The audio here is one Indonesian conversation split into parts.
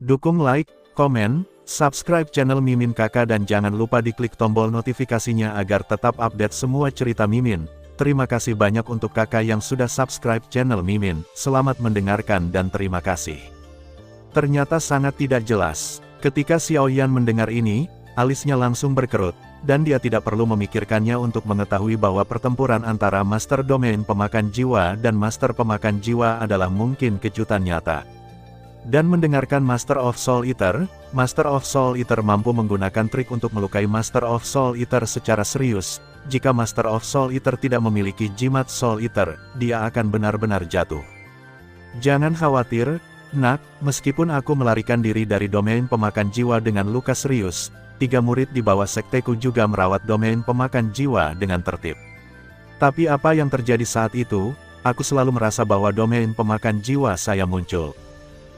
Dukung like, komen, subscribe channel Mimin Kakak dan jangan lupa diklik tombol notifikasinya agar tetap update semua cerita Mimin. Terima kasih banyak untuk kakak yang sudah subscribe channel Mimin. Selamat mendengarkan dan terima kasih. Ternyata sangat tidak jelas. Ketika Xiaoyan mendengar ini, alisnya langsung berkerut, dan dia tidak perlu memikirkannya untuk mengetahui bahwa pertempuran antara Master Domain Pemakan Jiwa dan Master Pemakan Jiwa adalah mungkin kejutan nyata. Dan mendengarkan Master of Soul Eater, Master of Soul Eater mampu menggunakan trik untuk melukai Master of Soul Eater secara serius. Jika Master of Soul Eater tidak memiliki jimat Soul Eater, dia akan benar-benar jatuh. Jangan khawatir, nak, meskipun aku melarikan diri dari domain pemakan jiwa dengan luka serius, 3 murid di bawah sekteku juga merawat domain pemakan jiwa dengan tertib. Tapi apa yang terjadi saat itu, aku selalu merasa bahwa domain pemakan jiwa saya muncul.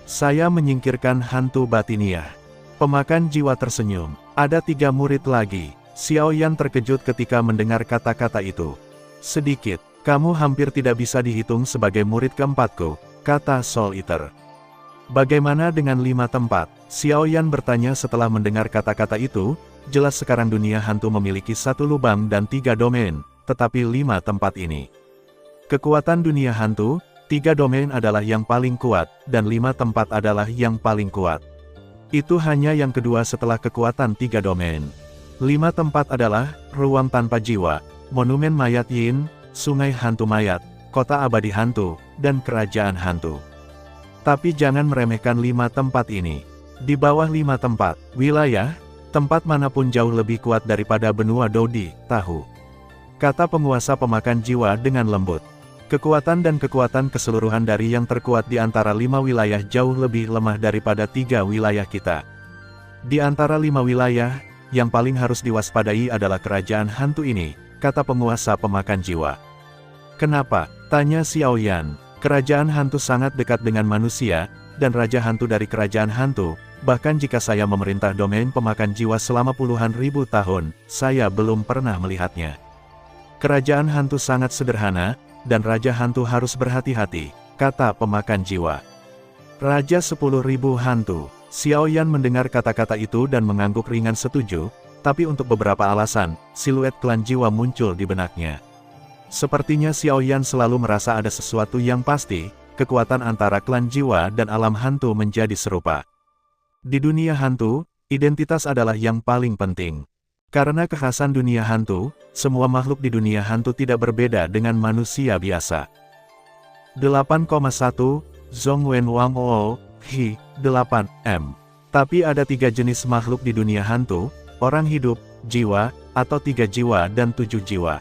Saya menyingkirkan hantu batiniah. Pemakan jiwa tersenyum. Ada 3 murid lagi. Xiaoyan terkejut ketika mendengar kata-kata itu. Sedikit, kamu hampir tidak bisa dihitung sebagai murid keempatku, kata Soul Eater. Bagaimana dengan 5 tempat? Xiaoyan bertanya setelah mendengar kata-kata itu. Jelas sekarang dunia hantu memiliki 1 lubang dan 3 domain, tetapi 5 tempat ini. Kekuatan dunia hantu, 3 domain adalah yang paling kuat, dan 5 tempat adalah yang paling kuat. Itu hanya yang kedua setelah kekuatan 3 domain. 5 tempat adalah, ruang tanpa jiwa, monumen mayat Yin, sungai hantu mayat, kota abadi hantu, dan kerajaan hantu. Tapi jangan meremehkan 5 tempat ini. Di bawah 5 tempat, wilayah, tempat manapun jauh lebih kuat daripada benua Dodi, tahu. Kata penguasa pemakan jiwa dengan lembut. Kekuatan dan kekuatan keseluruhan dari yang terkuat di antara 5 wilayah jauh lebih lemah daripada 3 wilayah kita. Di antara 5 wilayah, yang paling harus diwaspadai adalah kerajaan hantu ini, kata penguasa pemakan jiwa. Kenapa? Tanya Xiaoyan. Kerajaan hantu sangat dekat dengan manusia, dan raja hantu dari kerajaan hantu, bahkan jika saya memerintah domain pemakan jiwa selama puluhan ribu tahun, saya belum pernah melihatnya. Kerajaan hantu sangat sederhana, dan raja hantu harus berhati-hati, kata pemakan jiwa. Raja 10.000 hantu. Xiaoyan mendengar kata-kata itu dan mengangguk ringan setuju, tapi untuk beberapa alasan, siluet klan jiwa muncul di benaknya. Sepertinya Xiaoyan selalu merasa ada sesuatu yang pasti, kekuatan antara klan jiwa dan alam hantu menjadi serupa. Di dunia hantu, identitas adalah yang paling penting. Karena kekhasan dunia hantu, semua makhluk di dunia hantu tidak berbeda dengan manusia biasa. 8,1, Zhongwen Wang O, Hi, 8M. Tapi ada 3 jenis makhluk di dunia hantu, orang hidup, jiwa, atau 3 jiwa dan 7 jiwa.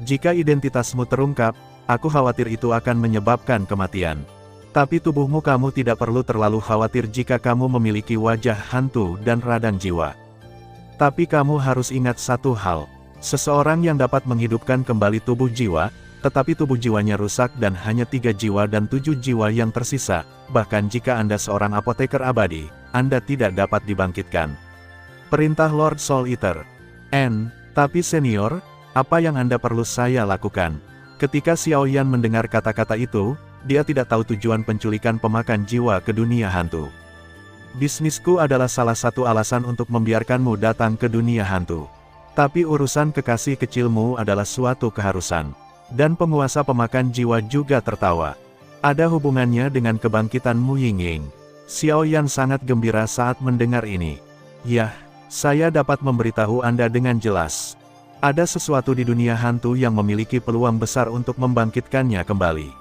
Jika identitasmu terungkap, aku khawatir itu akan menyebabkan kematian. Tapi tubuhmu kamu tidak perlu terlalu khawatir jika kamu memiliki wajah hantu dan radang jiwa. Tapi kamu harus ingat satu hal, seseorang yang dapat menghidupkan kembali tubuh jiwa, tetapi tubuh jiwanya rusak dan hanya 3 jiwa dan 7 jiwa yang tersisa, bahkan jika Anda seorang apoteker abadi, Anda tidak dapat dibangkitkan. Perintah Lord Soul Eater. Tapi senior, apa yang Anda perlu saya lakukan? Ketika Xiaoyan mendengar kata-kata itu, dia tidak tahu tujuan penculikan pemakan jiwa ke dunia hantu. Bisnisku adalah salah satu alasan untuk membiarkanmu datang ke dunia hantu. Tapi urusan kekasih kecilmu adalah suatu keharusan. Dan penguasa pemakan jiwa juga tertawa. Ada hubungannya dengan kebangkitan Mu Yingying. Xiaoyan sangat gembira saat mendengar ini. Yah, saya dapat memberitahu Anda dengan jelas. Ada sesuatu di dunia hantu yang memiliki peluang besar untuk membangkitkannya kembali.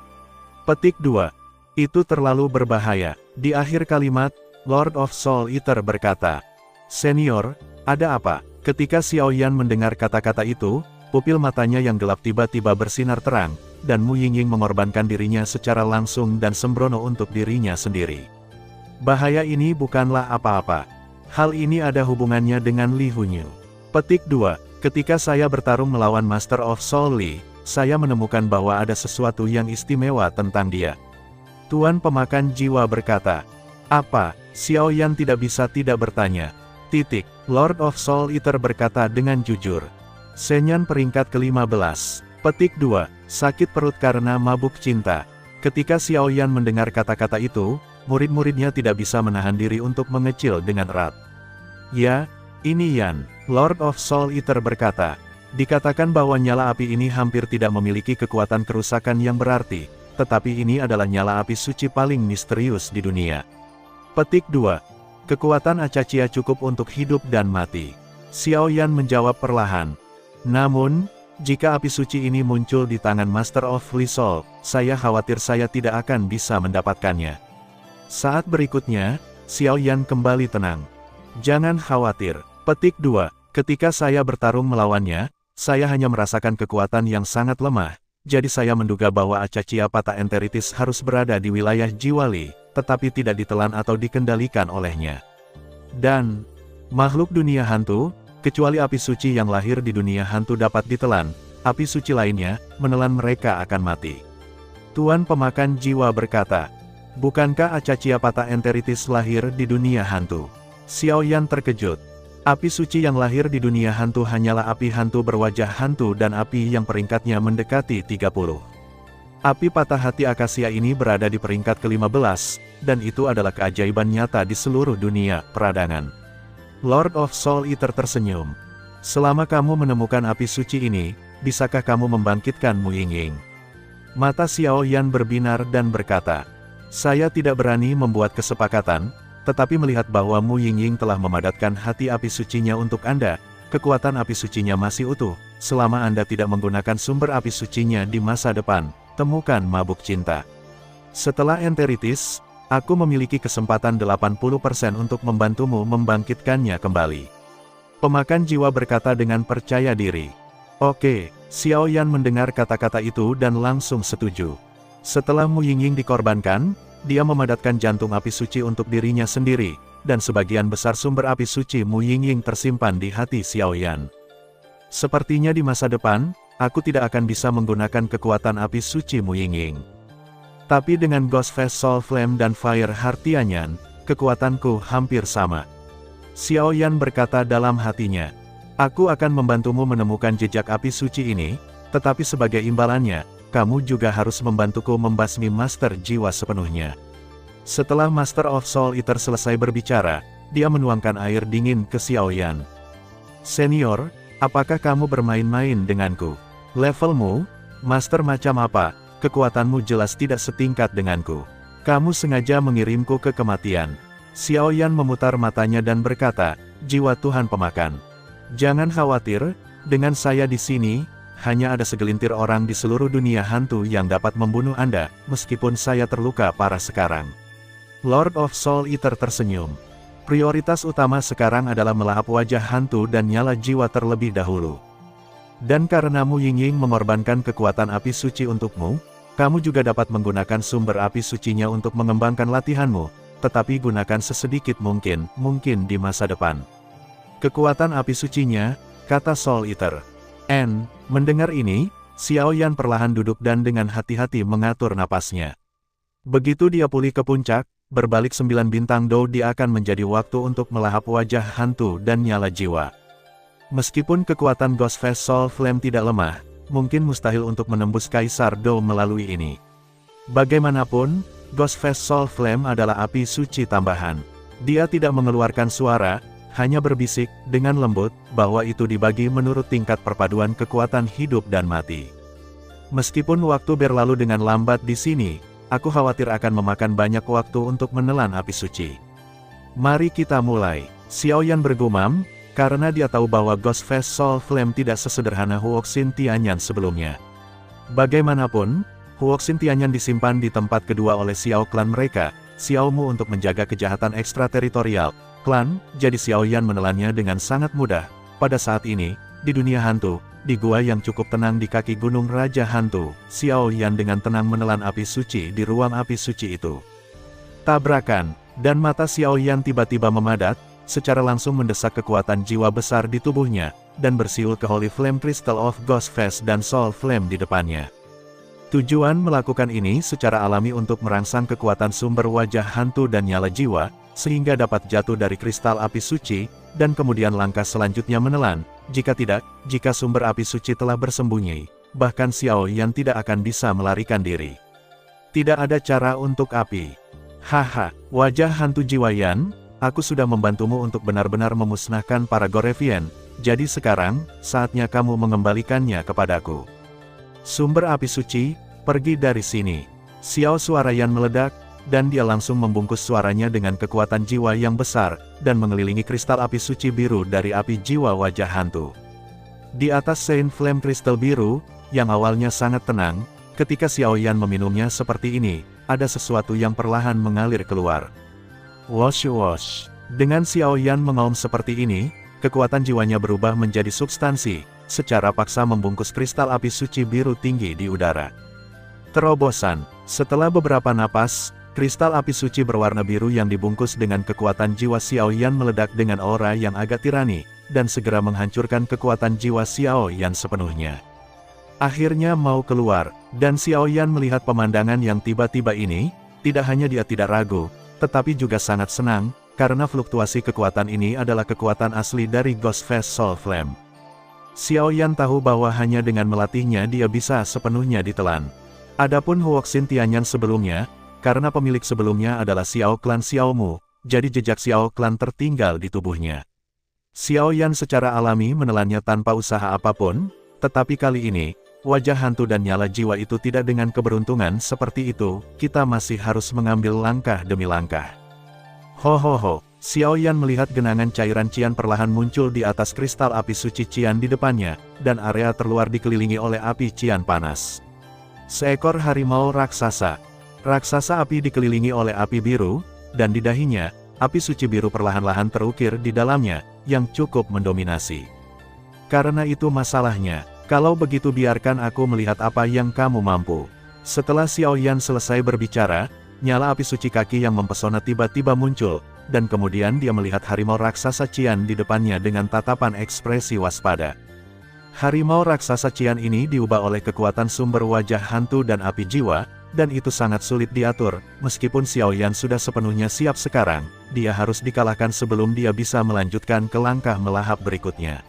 Petik 2. Itu terlalu berbahaya. Di akhir kalimat, Lord of Soul Eater berkata, "Senior, ada apa?" Ketika Xiaoyan mendengar kata-kata itu, pupil matanya yang gelap tiba-tiba bersinar terang, dan Mu Yingying mengorbankan dirinya secara langsung dan sembrono untuk dirinya sendiri. Bahaya ini bukanlah apa-apa. Hal ini ada hubungannya dengan Li Hunyu. Petik 2. Ketika saya bertarung melawan Master of Soul Li, saya menemukan bahwa ada sesuatu yang istimewa tentang dia. Tuan pemakan jiwa berkata, "Apa?" Xiaoyan tidak bisa tidak bertanya. Lord of Soul Eater berkata dengan jujur. Senyan peringkat ke-15. Petik 2. Sakit perut karena mabuk cinta. Ketika Xiaoyan mendengar kata-kata itu, murid-muridnya tidak bisa menahan diri untuk mengecil dengan erat. Ya, ini Yan, Lord of Soul Eater berkata. Dikatakan bahwa nyala api ini hampir tidak memiliki kekuatan kerusakan yang berarti, tetapi ini adalah nyala api suci paling misterius di dunia. Petik 2. Kekuatan Acachia cukup untuk hidup dan mati. Xiao Yan menjawab perlahan. Namun, jika api suci ini muncul di tangan Master of Soul, saya khawatir saya tidak akan bisa mendapatkannya. Saat berikutnya, Xiao Yan kembali tenang. Jangan khawatir. Petik 2. Ketika saya bertarung melawannya, saya hanya merasakan kekuatan yang sangat lemah, jadi saya menduga bahwa Acachia Pata Enteritis harus berada di wilayah Jiwali, tetapi tidak ditelan atau dikendalikan olehnya. Dan, makhluk dunia hantu, kecuali api suci yang lahir di dunia hantu dapat ditelan, api suci lainnya, menelan mereka akan mati. Tuan Pemakan Jiwa berkata, bukankah Acachia Pata Enteritis lahir di dunia hantu? Xiao Yan terkejut. Api suci yang lahir di dunia hantu hanyalah api hantu berwajah hantu dan api yang peringkatnya mendekati 30. Api patah hati akasia ini berada di peringkat ke-15, dan itu adalah keajaiban nyata di seluruh dunia peradangan. Lord of Soul Eater tersenyum. Selama kamu menemukan api suci ini, bisakah kamu membangkitkan Mu Yingying? Mata Xiao Yan berbinar dan berkata, saya tidak berani membuat kesepakatan, tetapi melihat bahwa Mu Yingying telah memadatkan hati api sucinya untuk Anda, kekuatan api sucinya masih utuh, selama Anda tidak menggunakan sumber api sucinya di masa depan, temukan mabuk cinta. Setelah enteritis, aku memiliki kesempatan 80% untuk membantumu membangkitkannya kembali. Pemakan jiwa berkata dengan percaya diri. Oke, Xiao Yan mendengar kata-kata itu dan langsung setuju. Setelah Mu Yingying dikorbankan, dia memadatkan jantung api suci untuk dirinya sendiri, dan sebagian besar sumber api suci Mu Yingying tersimpan di hati Xiao Yan. Sepertinya di masa depan, aku tidak akan bisa menggunakan kekuatan api suci Mu Yingying. Tapi dengan Ghost Face Soul Flame dan Fire Heart Tianyan, kekuatanku hampir sama. Xiao Yan berkata dalam hatinya, aku akan membantumu menemukan jejak api suci ini, tetapi sebagai imbalannya, kamu juga harus membantuku membasmi Master Jiwa sepenuhnya. Setelah Master of Soul Eater selesai berbicara, dia menuangkan air dingin ke Xiao Yan. Senior, apakah kamu bermain-main denganku? Levelmu, Master macam apa? Kekuatanmu jelas tidak setingkat denganku. Kamu sengaja mengirimku ke kematian. Xiao Yan memutar matanya dan berkata, jiwa Tuhan Pemakan. Jangan khawatir, dengan saya di sini, hanya ada segelintir orang di seluruh dunia hantu yang dapat membunuh Anda, meskipun saya terluka parah sekarang. Lord of Soul Eater tersenyum. Prioritas utama sekarang adalah melahap wajah hantu dan nyala jiwa terlebih dahulu. Dan karena Mu Yingying mengorbankan kekuatan api suci untukmu, kamu juga dapat menggunakan sumber api sucinya untuk mengembangkan latihanmu, tetapi gunakan sesedikit mungkin di masa depan. Kekuatan api sucinya, kata Soul Eater. Mendengar ini, Xiao Yan perlahan duduk dan dengan hati-hati mengatur napasnya. Begitu dia pulih ke puncak, berbalik 9 bintang Do dia akan menjadi waktu untuk melahap wajah hantu dan nyala jiwa. Meskipun kekuatan Ghost Face Soul Flame tidak lemah, mungkin mustahil untuk menembus Kaisar Do melalui ini. Bagaimanapun, Ghost Face Soul Flame adalah api suci tambahan. Dia tidak mengeluarkan suara, hanya berbisik, dengan lembut, bahwa itu dibagi menurut tingkat perpaduan kekuatan hidup dan mati. Meskipun waktu berlalu dengan lambat di sini, aku khawatir akan memakan banyak waktu untuk menelan api suci. Mari kita mulai. Xiao Yan bergumam, karena dia tahu bahwa Ghost Face Soul Flame tidak sesederhana Huoxin Tianyan sebelumnya. Bagaimanapun, Huoxin Tianyan disimpan di tempat kedua oleh Xiao klan mereka, Xiao Mu untuk menjaga kejahatan ekstrateritorial klan, jadi Xiao Yan menelannya dengan sangat mudah. Pada saat ini, di dunia hantu, di gua yang cukup tenang di kaki Gunung Raja Hantu, Xiao Yan dengan tenang menelan api suci di ruang api suci itu. Tabrakan, dan mata Xiao Yan tiba-tiba memadat, secara langsung mendesak kekuatan jiwa besar di tubuhnya, dan bersiul ke Holy Flame Crystal of Ghost Face dan Soul Flame di depannya. Tujuan melakukan ini secara alami untuk merangsang kekuatan sumber wajah hantu dan nyala jiwa, sehingga dapat jatuh dari kristal api suci, dan kemudian langkah selanjutnya menelan. Jika tidak, jika sumber api suci telah bersembunyi, bahkan Xiao Yan tidak akan bisa melarikan diri. Tidak ada cara untuk api. Haha, wajah hantu jiwa Yan, aku sudah membantumu untuk benar-benar memusnahkan para Gorevian, jadi sekarang, saatnya kamu mengembalikannya kepadaku. Sumber api suci, pergi dari sini. Xiao suara Yan meledak, dan dia langsung membungkus suaranya dengan kekuatan jiwa yang besar, dan mengelilingi kristal api suci biru dari api jiwa wajah hantu. Di atas Saint Flame kristal biru, yang awalnya sangat tenang, ketika Xiao Yan meminumnya seperti ini, ada sesuatu yang perlahan mengalir keluar. Wosh wosh. Dengan Xiao Yan mengaum seperti ini, kekuatan jiwanya berubah menjadi substansi, secara paksa membungkus kristal api suci biru tinggi di udara. Terobosan. Setelah beberapa napas, kristal api suci berwarna biru yang dibungkus dengan kekuatan jiwa Xiao Yan meledak dengan aura yang agak tirani, dan segera menghancurkan kekuatan jiwa Xiao Yan sepenuhnya. Akhirnya mau keluar, dan Xiao Yan melihat pemandangan yang tiba-tiba ini, tidak hanya dia tidak ragu, tetapi juga sangat senang, karena fluktuasi kekuatan ini adalah kekuatan asli dari Ghost Face Soul Flame. Xiao Yan tahu bahwa hanya dengan melatihnya dia bisa sepenuhnya ditelan. Adapun Huoxin Tianyan sebelumnya, karena pemilik sebelumnya adalah Xiao Clan Xiao Mu, jadi jejak Xiao Clan tertinggal di tubuhnya. Xiao Yan secara alami menelannya tanpa usaha apapun, tetapi kali ini, wajah hantu dan nyala jiwa itu tidak dengan keberuntungan seperti itu, kita masih harus mengambil langkah demi langkah. Ho ho ho, Xiao Yan melihat genangan cairan cian perlahan muncul di atas kristal api suci cian di depannya, dan area terluar dikelilingi oleh api cian panas. Seekor harimau raksasa. Raksasa api dikelilingi oleh api biru, dan di dahinya, api suci biru perlahan-lahan terukir di dalamnya, yang cukup mendominasi. Karena itu masalahnya. Kalau begitu biarkan aku melihat apa yang kamu mampu. Setelah Xiao Yan selesai berbicara, nyala api suci kaki yang mempesona tiba-tiba muncul, dan kemudian dia melihat harimau raksasa cian di depannya dengan tatapan ekspresi waspada. Harimau raksasa cian ini diubah oleh kekuatan sumber wajah hantu dan api jiwa, dan itu sangat sulit diatur, meskipun Xiao Yan sudah sepenuhnya siap sekarang, dia harus dikalahkan sebelum dia bisa melanjutkan ke langkah melahap berikutnya.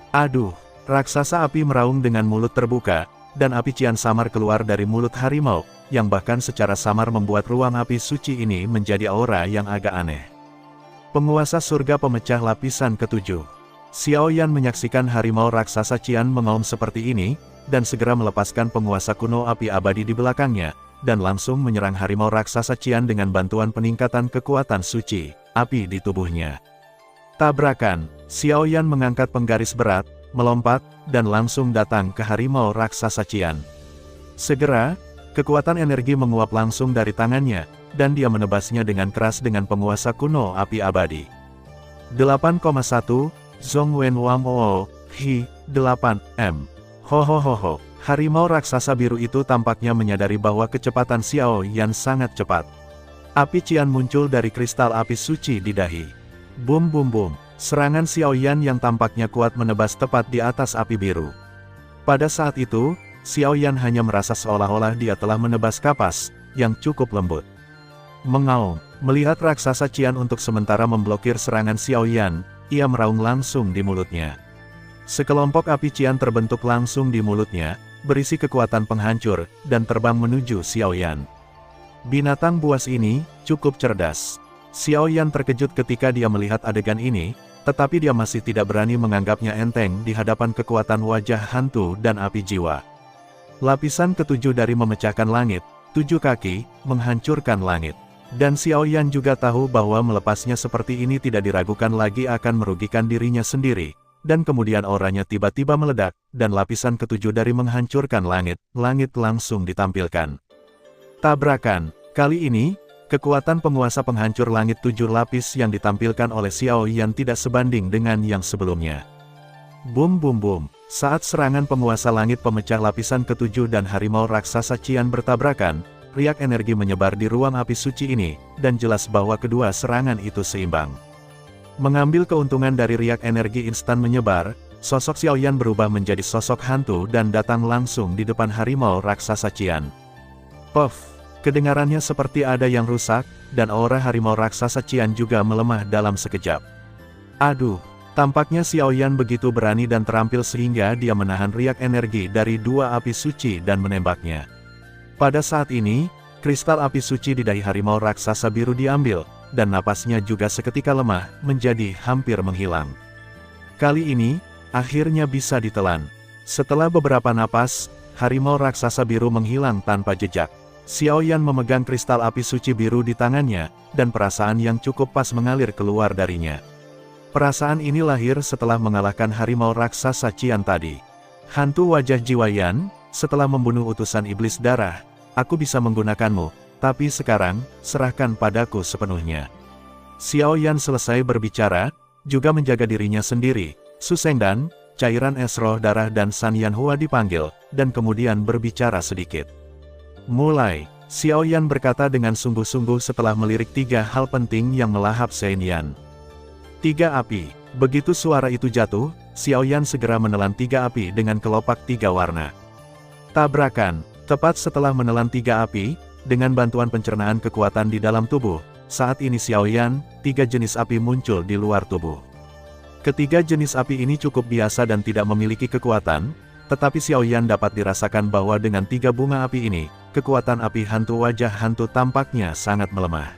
Aduh! Raksasa api meraung dengan mulut terbuka, dan api cian samar keluar dari mulut harimau, yang bahkan secara samar membuat ruang api suci ini menjadi aura yang agak aneh. Penguasa surga pemecah lapisan ketujuh. Xiao Yan menyaksikan harimau raksasa cian mengaum seperti ini, dan segera melepaskan penguasa kuno api abadi di belakangnya, dan langsung menyerang harimau raksasa cian dengan bantuan peningkatan kekuatan suci, api di tubuhnya. Tabrakan, Xiao Yan mengangkat penggaris berat, melompat, dan langsung datang ke harimau raksasa cian. Segera, kekuatan energi menguap langsung dari tangannya, dan dia menebasnya dengan keras dengan penguasa kuno api abadi. 8,1, Zhongwen Wang Oo, Hi, 8M. Ho ho ho ho, harimau raksasa biru itu tampaknya menyadari bahwa kecepatan Xiao Yan sangat cepat. Api cian muncul dari kristal api suci di dahi. Bum bum bum. Serangan Xiao Yan yang tampaknya kuat menebas tepat di atas api biru. Pada saat itu, Xiao Yan hanya merasa seolah-olah dia telah menebas kapas, yang cukup lembut. Mengaum, melihat raksasa cian untuk sementara memblokir serangan Xiao Yan, ia meraung langsung di mulutnya. Sekelompok api cian terbentuk langsung di mulutnya, berisi kekuatan penghancur, dan terbang menuju Xiao Yan. Binatang buas ini, cukup cerdas. Xiao Yan terkejut ketika dia melihat adegan ini, tetapi dia masih tidak berani menganggapnya enteng di hadapan kekuatan wajah hantu dan api jiwa. Lapisan ketujuh dari memecahkan langit, 7 kaki, menghancurkan langit. Dan Xiao Yan juga tahu bahwa melepasnya seperti ini tidak diragukan lagi akan merugikan dirinya sendiri, dan kemudian auranya tiba-tiba meledak, dan lapisan ketujuh dari menghancurkan langit, langit langsung ditampilkan. Tabrakan, kali ini, kekuatan penguasa penghancur langit 7 lapis yang ditampilkan oleh Xiao Yan tidak sebanding dengan yang sebelumnya. Bum bum bum, saat serangan penguasa langit pemecah lapisan ketujuh dan harimau raksasa cian bertabrakan, riak energi menyebar di ruang api suci ini, dan jelas bahwa kedua serangan itu seimbang. Mengambil keuntungan dari riak energi instan menyebar, sosok Xiao Yan berubah menjadi sosok hantu dan datang langsung di depan harimau raksasa cian. Puff! Kedengarannya seperti ada yang rusak, dan aura harimau raksasa cian juga melemah dalam sekejap. Aduh, tampaknya Xiao Yan begitu berani dan terampil sehingga dia menahan riak energi dari dua api suci dan menembaknya. Pada saat ini, kristal api suci di dahi harimau raksasa biru diambil, dan napasnya juga seketika lemah, menjadi hampir menghilang. Kali ini, akhirnya bisa ditelan. Setelah beberapa napas, harimau raksasa biru menghilang tanpa jejak. Xiaoyan memegang kristal api suci biru di tangannya, dan perasaan yang cukup pas mengalir keluar darinya. Perasaan ini lahir setelah mengalahkan harimau raksasa Qian tadi. Hantu wajah Jiwa Yan, setelah membunuh utusan iblis darah, aku bisa menggunakanmu, tapi sekarang, serahkan padaku sepenuhnya. Xiaoyan selesai berbicara, juga menjaga dirinya sendiri. Su Shengdan, cairan es roh darah dan San Yanhua dipanggil, dan kemudian berbicara sedikit. Mulai, Xiaoyan berkata dengan sungguh-sungguh setelah melirik 3 hal penting yang melahap Shen Yan. 3 api. Begitu suara itu jatuh, Xiaoyan segera menelan 3 api dengan kelopak 3 warna. Tabrakan. Tepat setelah menelan 3 api, dengan bantuan pencernaan kekuatan di dalam tubuh, saat ini Xiaoyan, 3 jenis api muncul di luar tubuh. Ketiga jenis api ini cukup biasa dan tidak memiliki kekuatan, tetapi Xiaoyan dapat dirasakan bahwa dengan 3 bunga api ini, kekuatan api hantu wajah hantu tampaknya sangat melemah.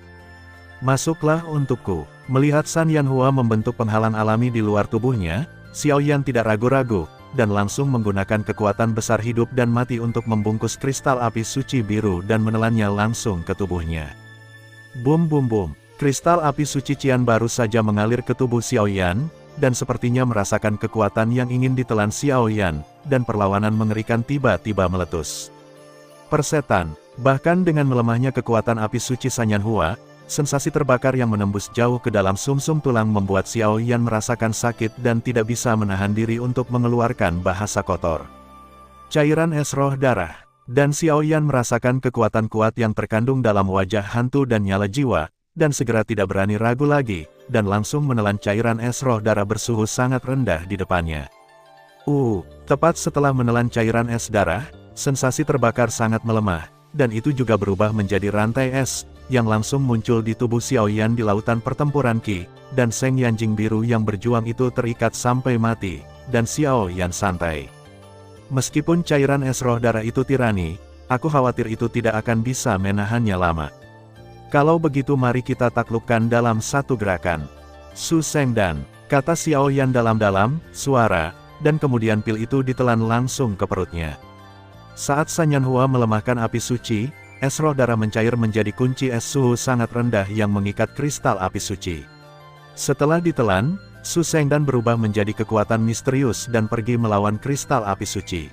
Masuklah untukku. Melihat San Yanhua membentuk penghalang alami di luar tubuhnya, Xiaoyan tidak ragu-ragu, dan langsung menggunakan kekuatan besar hidup dan mati untuk membungkus kristal api suci biru dan menelannya langsung ke tubuhnya. Bum bum bum, kristal api suci Qian baru saja mengalir ke tubuh Xiaoyan, dan sepertinya merasakan kekuatan yang ingin ditelan Xiaoyan, dan perlawanan mengerikan tiba-tiba meletus. Persetan, bahkan dengan melemahnya kekuatan api suci San Yanhua, sensasi terbakar yang menembus jauh ke dalam sumsum tulang membuat Xiaoyan merasakan sakit dan tidak bisa menahan diri untuk mengeluarkan bahasa kotor. Cairan es roh darah, dan Xiaoyan merasakan kekuatan kuat yang terkandung dalam wajah hantu dan nyala jiwa, dan segera tidak berani ragu lagi, dan langsung menelan cairan es roh darah bersuhu sangat rendah di depannya. Tepat setelah menelan cairan es darah, sensasi terbakar sangat melemah, dan itu juga berubah menjadi rantai es, yang langsung muncul di tubuh Xiaoyan di lautan pertempuran Qi, dan Seng Yanjing biru yang berjuang itu terikat sampai mati, dan Xiaoyan santai. Meskipun cairan es roh darah itu tirani, aku khawatir itu tidak akan bisa menahannya lama. Kalau begitu mari kita taklukkan dalam satu gerakan. Su Shengdan, kata Xiaoyan dalam-dalam, suara, dan kemudian pil itu ditelan langsung ke perutnya. Saat San Yanhua melemahkan api suci, es roh darah mencair menjadi kunci es suhu sangat rendah yang mengikat kristal api suci. Setelah ditelan, Su Shengdan berubah menjadi kekuatan misterius dan pergi melawan kristal api suci.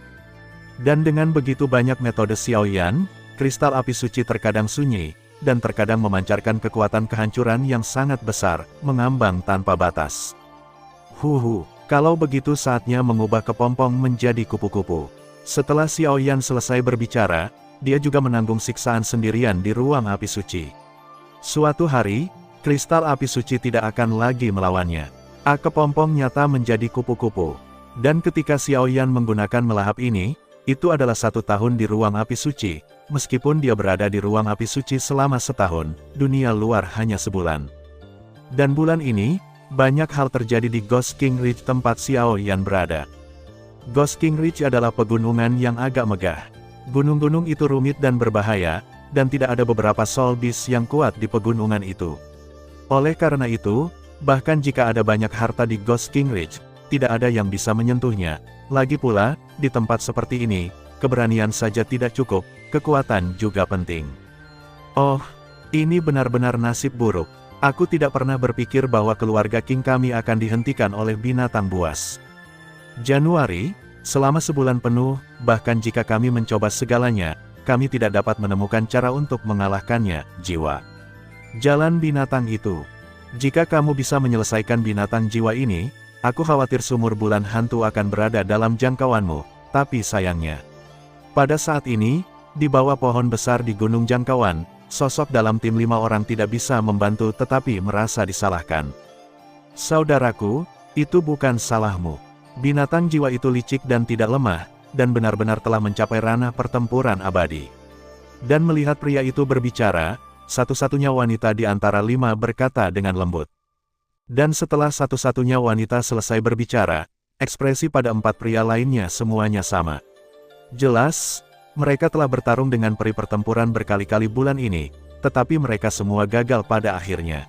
Dan dengan begitu banyak metode Xiaoyan, kristal api suci terkadang sunyi, dan terkadang memancarkan kekuatan kehancuran yang sangat besar, mengambang tanpa batas. Kalau begitu saatnya mengubah kepompong menjadi kupu-kupu. Setelah Xiaoyan selesai berbicara, dia juga menanggung siksaan sendirian di ruang api suci. Suatu hari, kristal api suci tidak akan lagi melawannya. Kepompong nyata menjadi kupu-kupu. Dan ketika Xiaoyan menggunakan melahap ini, itu adalah 1 tahun di ruang api suci. Meskipun dia berada di ruang api suci selama setahun, dunia luar hanya sebulan. Dan bulan ini, banyak hal terjadi di Ghost King Ridge tempat Xiaoyan berada. Ghost King Ridge adalah pegunungan yang agak megah. Gunung-gunung itu rumit dan berbahaya, dan tidak ada beberapa soul beast yang kuat di pegunungan itu. Oleh karena itu, bahkan jika ada banyak harta di Ghost King Ridge, tidak ada yang bisa menyentuhnya. Lagi pula, di tempat seperti ini, keberanian saja tidak cukup, kekuatan juga penting. Ini benar-benar nasib buruk. Aku tidak pernah berpikir bahwa keluarga King kami akan dihentikan oleh binatang buas. Januari, selama sebulan penuh, bahkan jika kami mencoba segalanya, kami tidak dapat menemukan cara untuk mengalahkannya, jiwa. Jalan binatang itu. Jika kamu bisa menyelesaikan binatang jiwa ini, aku khawatir sumur bulan hantu akan berada dalam jangkauanmu, tapi sayangnya. Pada saat ini, di bawah pohon besar di Gunung Jangkauan, sosok dalam tim 5 orang tidak bisa membantu tetapi merasa disalahkan. Saudaraku, itu bukan salahmu. Binatang jiwa itu licik dan tidak lemah, dan benar-benar telah mencapai ranah pertempuran abadi. Dan melihat pria itu berbicara, satu-satunya wanita di antara 5 berkata dengan lembut. Dan setelah satu-satunya wanita selesai berbicara, ekspresi pada 4 pria lainnya semuanya sama. Jelas, Mereka telah bertarung dengan peri pertempuran berkali-kali bulan ini, tetapi mereka semua gagal pada akhirnya.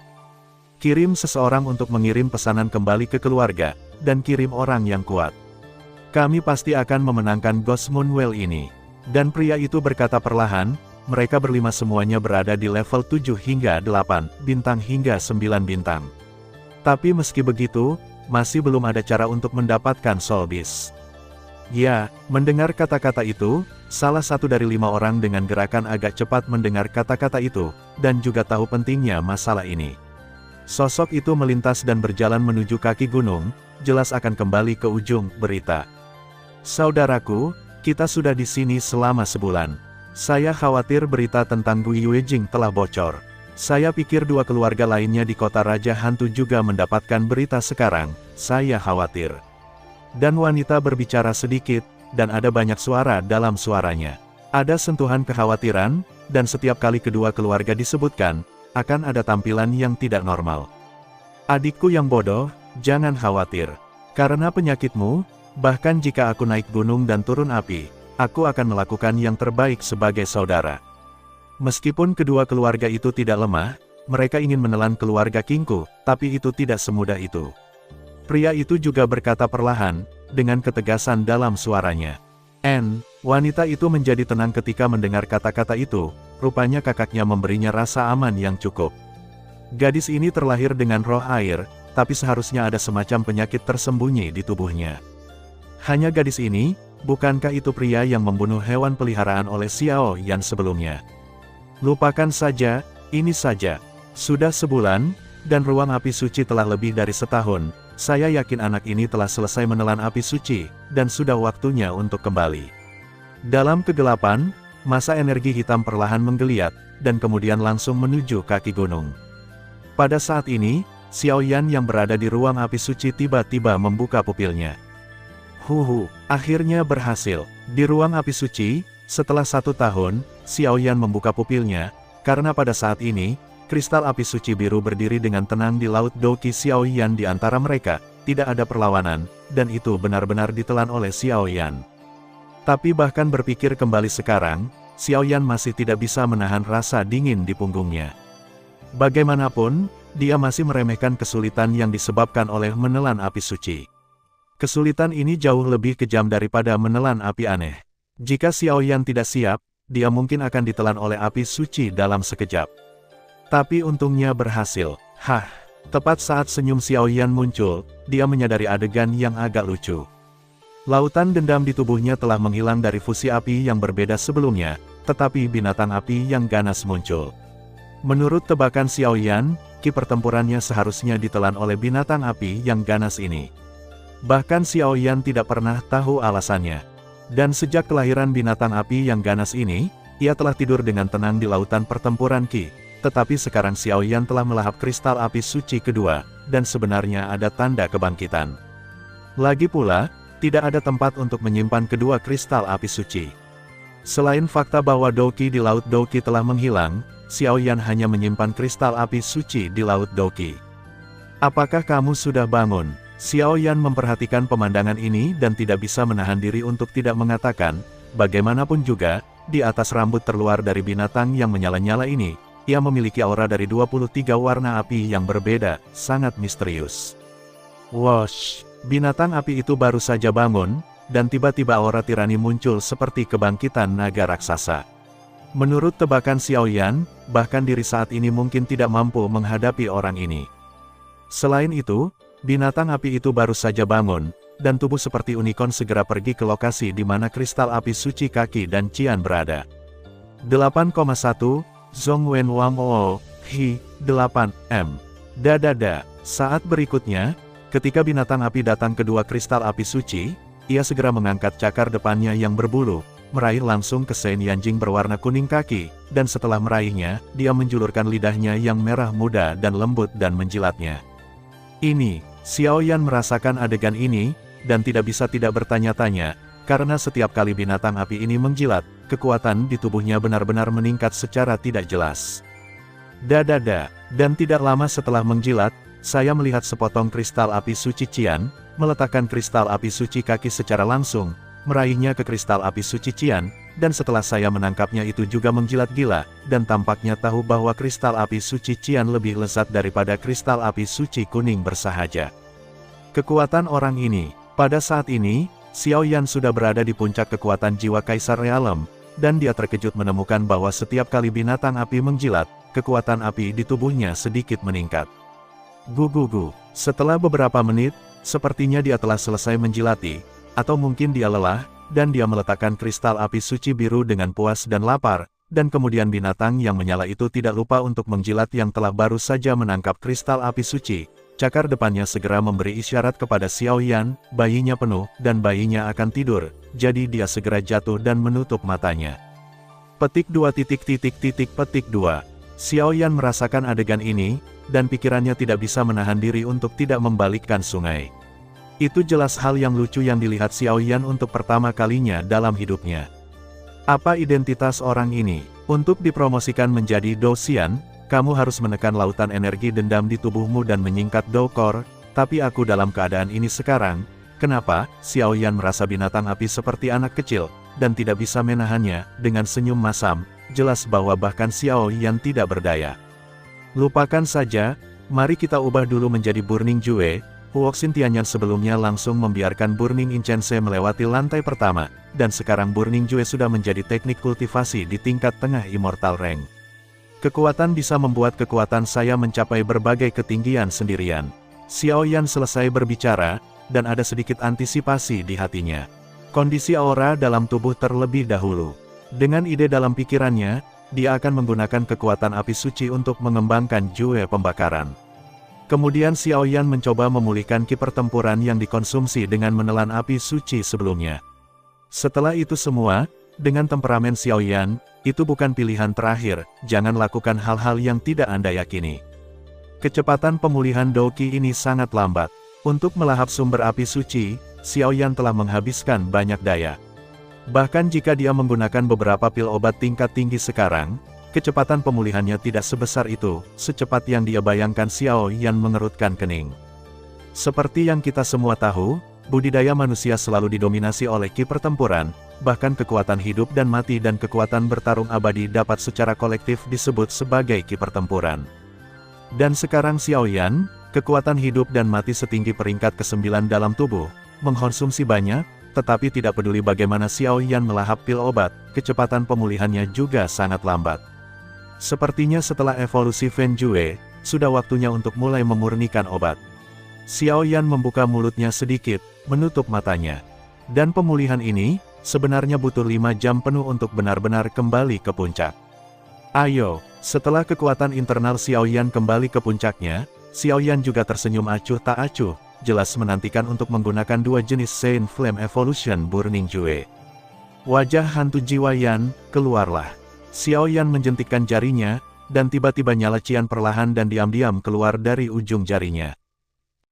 Kirim seseorang untuk mengirim pesanan kembali ke keluarga, dan kirim orang yang kuat. Kami pasti akan memenangkan Ghost Moonwell ini. Dan pria itu berkata perlahan, mereka berlima semuanya berada di level 7 hingga 8 bintang hingga 9 bintang. Tapi meski begitu, masih belum ada cara untuk mendapatkan Soul Beast. Ya, mendengar kata-kata itu, salah satu dari 5 orang dengan gerakan agak cepat mendengar kata-kata itu, dan juga tahu pentingnya masalah ini. Sosok itu melintas dan berjalan menuju kaki gunung, jelas akan kembali ke ujung berita. Saudaraku, kita sudah di sini selama sebulan. Saya khawatir berita tentang Gui Yuejing telah bocor. Saya pikir 2 keluarga lainnya di kota Raja Hantu juga mendapatkan berita sekarang. Saya khawatir. Dan wanita berbicara sedikit, dan ada banyak suara dalam suaranya. Ada sentuhan kekhawatiran, dan setiap kali kedua keluarga disebutkan, akan ada tampilan yang tidak normal. Adikku yang bodoh, jangan khawatir. Karena penyakitmu, bahkan jika aku naik gunung dan turun api, aku akan melakukan yang terbaik sebagai saudara. Meskipun kedua keluarga itu tidak lemah, mereka ingin menelan keluarga Kingku, tapi itu tidak semudah itu. Pria itu juga berkata perlahan, dengan ketegasan dalam suaranya. Wanita itu menjadi tenang ketika mendengar kata-kata itu, rupanya kakaknya memberinya rasa aman yang cukup. Gadis ini terlahir dengan roh air, tapi seharusnya ada semacam penyakit tersembunyi di tubuhnya. Hanya gadis ini, bukankah itu pria yang membunuh hewan peliharaan oleh Xiao Yan sebelumnya? Lupakan saja, ini saja. Sudah sebulan, dan ruang api suci telah lebih dari setahun, saya yakin anak ini telah selesai menelan api suci, dan sudah waktunya untuk kembali. Dalam kegelapan, masa energi hitam perlahan menggeliat, dan kemudian langsung menuju kaki gunung. Pada saat ini, Xiao Yan yang berada di ruang api suci tiba-tiba membuka pupilnya. Akhirnya berhasil. Di ruang api suci, setelah 1 tahun, Xiao Yan membuka pupilnya, karena pada saat ini, kristal api suci biru berdiri dengan tenang di laut Douqi Xiao Yan di antara mereka, tidak ada perlawanan, dan itu benar-benar ditelan oleh Xiao Yan. Tapi bahkan berpikir kembali sekarang, Xiao Yan masih tidak bisa menahan rasa dingin di punggungnya. Bagaimanapun, dia masih meremehkan kesulitan yang disebabkan oleh menelan api suci. Kesulitan ini jauh lebih kejam daripada menelan api aneh. Jika Xiao Yan tidak siap, dia mungkin akan ditelan oleh api suci dalam sekejap. Tapi untungnya berhasil. Tepat saat senyum Xiao Yan muncul, dia menyadari adegan yang agak lucu. Lautan dendam di tubuhnya telah menghilang dari fusi api yang berbeda sebelumnya, tetapi binatang api yang ganas muncul. Menurut tebakan Xiao Yan, ki pertempurannya seharusnya ditelan oleh binatang api yang ganas ini. Bahkan Xiao Yan tidak pernah tahu alasannya. Dan sejak kelahiran binatang api yang ganas ini, ia telah tidur dengan tenang di lautan pertempuran ki. Tetapi sekarang Xiao Yan telah melahap kristal api suci kedua, dan sebenarnya ada tanda kebangkitan. Lagi pula, tidak ada tempat untuk menyimpan kedua kristal api suci. Selain fakta bahwa Douqi di laut Douqi telah menghilang, Xiao Yan hanya menyimpan kristal api suci di laut Douqi. Apakah kamu sudah bangun? Xiao Yan memperhatikan pemandangan ini dan tidak bisa menahan diri untuk tidak mengatakan, bagaimanapun juga, di atas rambut terluar dari binatang yang menyala-nyala ini, ia memiliki aura dari 23 warna api yang berbeda, sangat misterius. Wosh! Binatang api itu baru saja bangun, dan tiba-tiba aura tirani muncul seperti kebangkitan naga raksasa. Menurut tebakan Xiao Yan, bahkan diri saat ini mungkin tidak mampu menghadapi orang ini. Selain itu, binatang api itu baru saja bangun, dan tubuh seperti unicorn segera pergi ke lokasi di mana kristal api suci kaki dan Qian berada. 8,1 Zhongwen Wang O, Hi, 8M. Saat berikutnya, ketika binatang api datang ke dua kristal api suci, ia segera mengangkat cakar depannya yang berbulu, meraih langsung ke Shen Yanjing berwarna kuning kaki, dan setelah meraihnya, dia menjulurkan lidahnya yang merah muda dan lembut dan menjilatnya. Xiao Yan merasakan adegan ini, dan tidak bisa tidak bertanya-tanya, karena setiap kali binatang api ini menjilat, kekuatan di tubuhnya benar-benar meningkat secara tidak jelas. Dan tidak lama setelah menjilat, saya melihat sepotong kristal api suci Qian, meletakkan kristal api suci kaki secara langsung, meraihnya ke kristal api suci Qian, dan setelah saya menangkapnya itu juga menjilat gila, dan tampaknya tahu bahwa kristal api suci Qian lebih lezat daripada kristal api suci kuning bersahaja. Kekuatan orang ini, pada saat ini, Xiao Yan sudah berada di puncak kekuatan jiwa Kaisar Realem, dan dia terkejut menemukan bahwa setiap kali binatang api menjilat, kekuatan api di tubuhnya sedikit meningkat. Gugugu, setelah beberapa menit, sepertinya dia telah selesai menjilati, atau mungkin dia lelah, dan dia meletakkan kristal api suci biru dengan puas dan lapar, dan kemudian binatang yang menyala itu tidak lupa untuk menjilat yang telah baru saja menangkap kristal api suci. Cakar depannya segera memberi isyarat kepada Xiao Yan, bayinya penuh, dan bayinya akan tidur, jadi dia segera jatuh dan menutup matanya. Petik 2. Xiao Yan merasakan adegan ini, dan pikirannya tidak bisa menahan diri untuk tidak membalikkan sungai. Itu jelas hal yang lucu yang dilihat Xiao Yan untuk pertama kalinya dalam hidupnya. Apa identitas orang ini? Untuk dipromosikan menjadi Dou Xian, kamu harus menekan lautan energi dendam di tubuhmu dan menyingkat Dou Core, tapi aku dalam keadaan ini sekarang. Kenapa? Xiao Yan merasa binatang api seperti anak kecil, dan tidak bisa menahannya, dengan senyum masam, jelas bahwa bahkan Xiao Yan tidak berdaya. Lupakan saja, mari kita ubah dulu menjadi Burning Jue. Huoxin Tianyan sebelumnya langsung membiarkan Burning Incense melewati lantai pertama, dan sekarang Burning Jue sudah menjadi teknik kultivasi di tingkat tengah Immortal Rank. Kekuatan bisa membuat kekuatan saya mencapai berbagai ketinggian sendirian. Xiao Yan selesai berbicara, dan ada sedikit antisipasi di hatinya. Kondisi aura dalam tubuh terlebih dahulu. Dengan ide dalam pikirannya, dia akan menggunakan kekuatan api suci untuk mengembangkan Jue pembakaran. Kemudian Xiao Yan mencoba memulihkan ki pertempuran yang dikonsumsi dengan menelan api suci sebelumnya. Setelah itu semua, dengan temperamen Xiao Yan, itu bukan pilihan terakhir, jangan lakukan hal-hal yang tidak Anda yakini. Kecepatan pemulihan Dou Qi ini sangat lambat. Untuk melahap sumber api suci, Xiao Yan telah menghabiskan banyak daya. Bahkan jika dia menggunakan beberapa pil obat tingkat tinggi sekarang, kecepatan pemulihannya tidak sebesar itu, secepat yang dia bayangkan. Xiao Yan mengerutkan kening. Seperti yang kita semua tahu, budidaya manusia selalu didominasi oleh ki pertempuran, bahkan kekuatan hidup dan mati dan kekuatan bertarung abadi dapat secara kolektif disebut sebagai ki pertempuran. Dan sekarang Xiao Yan, kekuatan hidup dan mati setinggi peringkat ke-9 dalam tubuh, mengkonsumsi banyak, tetapi tidak peduli bagaimana Xiao Yan melahap pil obat, kecepatan pemulihannya juga sangat lambat. Sepertinya setelah evolusi Fen Jue, sudah waktunya untuk mulai memurnikan obat. Xiao Yan membuka mulutnya sedikit, menutup matanya. Dan pemulihan ini, sebenarnya butuh 5 jam penuh untuk benar-benar kembali ke puncak. Ayo, setelah kekuatan internal Xiao Yan kembali ke puncaknya, Xiao Yan juga tersenyum acuh tak acuh, jelas menantikan untuk menggunakan 2 jenis Saint Flame Evolution Burning Jue. Wajah hantu jiwa Yan, keluarlah. Xiao Yan menjentikkan jarinya, dan tiba-tiba nyala Qian perlahan dan diam-diam keluar dari ujung jarinya.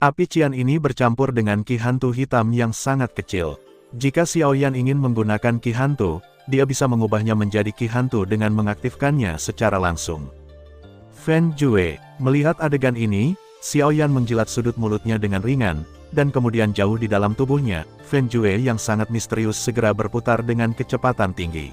Api Qian ini bercampur dengan ki hantu hitam yang sangat kecil. Jika Xiao Yan ingin menggunakan ki hantu, dia bisa mengubahnya menjadi ki hantu dengan mengaktifkannya secara langsung. Fen Jue, melihat adegan ini, Xiao Yan menjilat sudut mulutnya dengan ringan, dan kemudian jauh di dalam tubuhnya, Fen Jue yang sangat misterius segera berputar dengan kecepatan tinggi.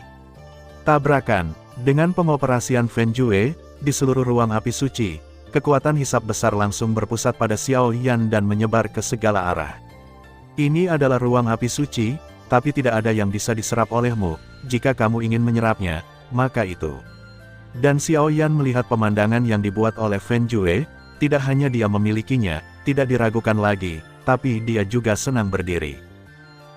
Tabrakan. Dengan pengoperasian Fen Jue, di seluruh ruang api suci, kekuatan hisap besar langsung berpusat pada Xiao Yan dan menyebar ke segala arah. Ini adalah ruang api suci, tapi tidak ada yang bisa diserap olehmu, jika kamu ingin menyerapnya, maka itu. Dan Xiao Yan melihat pemandangan yang dibuat oleh Fen Jue, tidak hanya dia memilikinya, tidak diragukan lagi, tapi dia juga senang berdiri.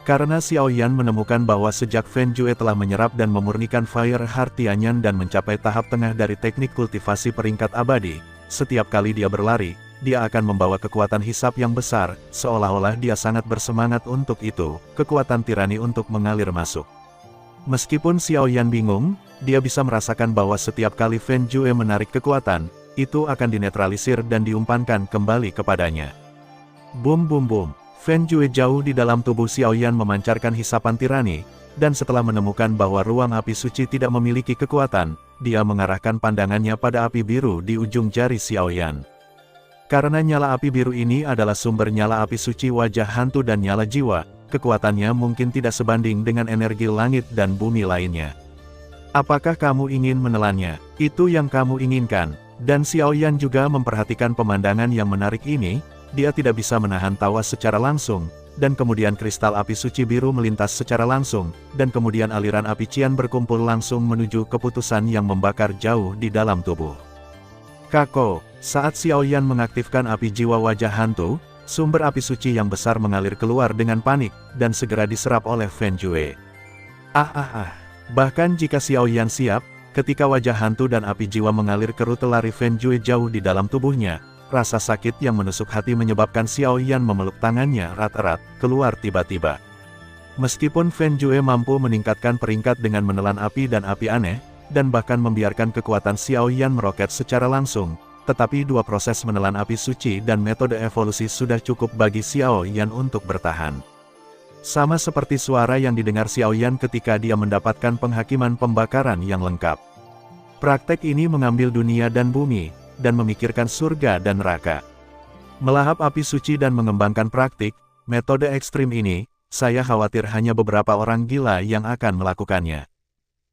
Karena Xiao Yan menemukan bahwa sejak Fen Jue telah menyerap dan memurnikan Fire Heart Tianyan dan mencapai tahap tengah dari teknik kultivasi peringkat abadi, setiap kali dia berlari, dia akan membawa kekuatan hisap yang besar, seolah-olah dia sangat bersemangat untuk itu, kekuatan tirani untuk mengalir masuk. Meskipun Xiao Yan bingung, dia bisa merasakan bahwa setiap kali Fen Jue menarik kekuatan, itu akan dinetralisir dan diumpankan kembali kepadanya. Boom boom boom. Fen Jue jauh di dalam tubuh Xiao Yan memancarkan hisapan tirani, dan setelah menemukan bahwa ruang api suci tidak memiliki kekuatan, dia mengarahkan pandangannya pada api biru di ujung jari Xiao Yan. Karena nyala api biru ini adalah sumber nyala api suci wajah hantu dan nyala jiwa, kekuatannya mungkin tidak sebanding dengan energi langit dan bumi lainnya. Apakah kamu ingin menelannya? Itu yang kamu inginkan. Dan Xiaoyan juga memperhatikan pemandangan yang menarik ini, dia tidak bisa menahan tawa secara langsung, dan kemudian kristal api suci biru melintas secara langsung, dan kemudian aliran api cian berkumpul langsung menuju keputusan yang membakar jauh di dalam tubuh. Kako, saat Xiaoyan mengaktifkan api jiwa wajah hantu, sumber api suci yang besar mengalir keluar dengan panik, dan segera diserap oleh Feng Jue. Bahkan jika Xiaoyan siap, ketika wajah hantu dan api jiwa mengalir ke rute lari Feng Jue jauh di dalam tubuhnya, rasa sakit yang menusuk hati menyebabkan Xiaoyan memeluk tangannya erat-erat, keluar tiba-tiba. Meskipun Feng Jue mampu meningkatkan peringkat dengan menelan api dan api aneh, dan bahkan membiarkan kekuatan Xiaoyan meroket secara langsung, tetapi dua proses menelan api suci dan metode evolusi sudah cukup bagi Xiaoyan untuk bertahan. Sama seperti suara yang didengar Xiaoyan ketika dia mendapatkan penghakiman pembakaran yang lengkap. Praktek ini mengambil dunia dan bumi, dan memikirkan surga dan neraka. Melahap api suci dan mengembangkan praktik, metode ekstrim ini, saya khawatir hanya beberapa orang gila yang akan melakukannya.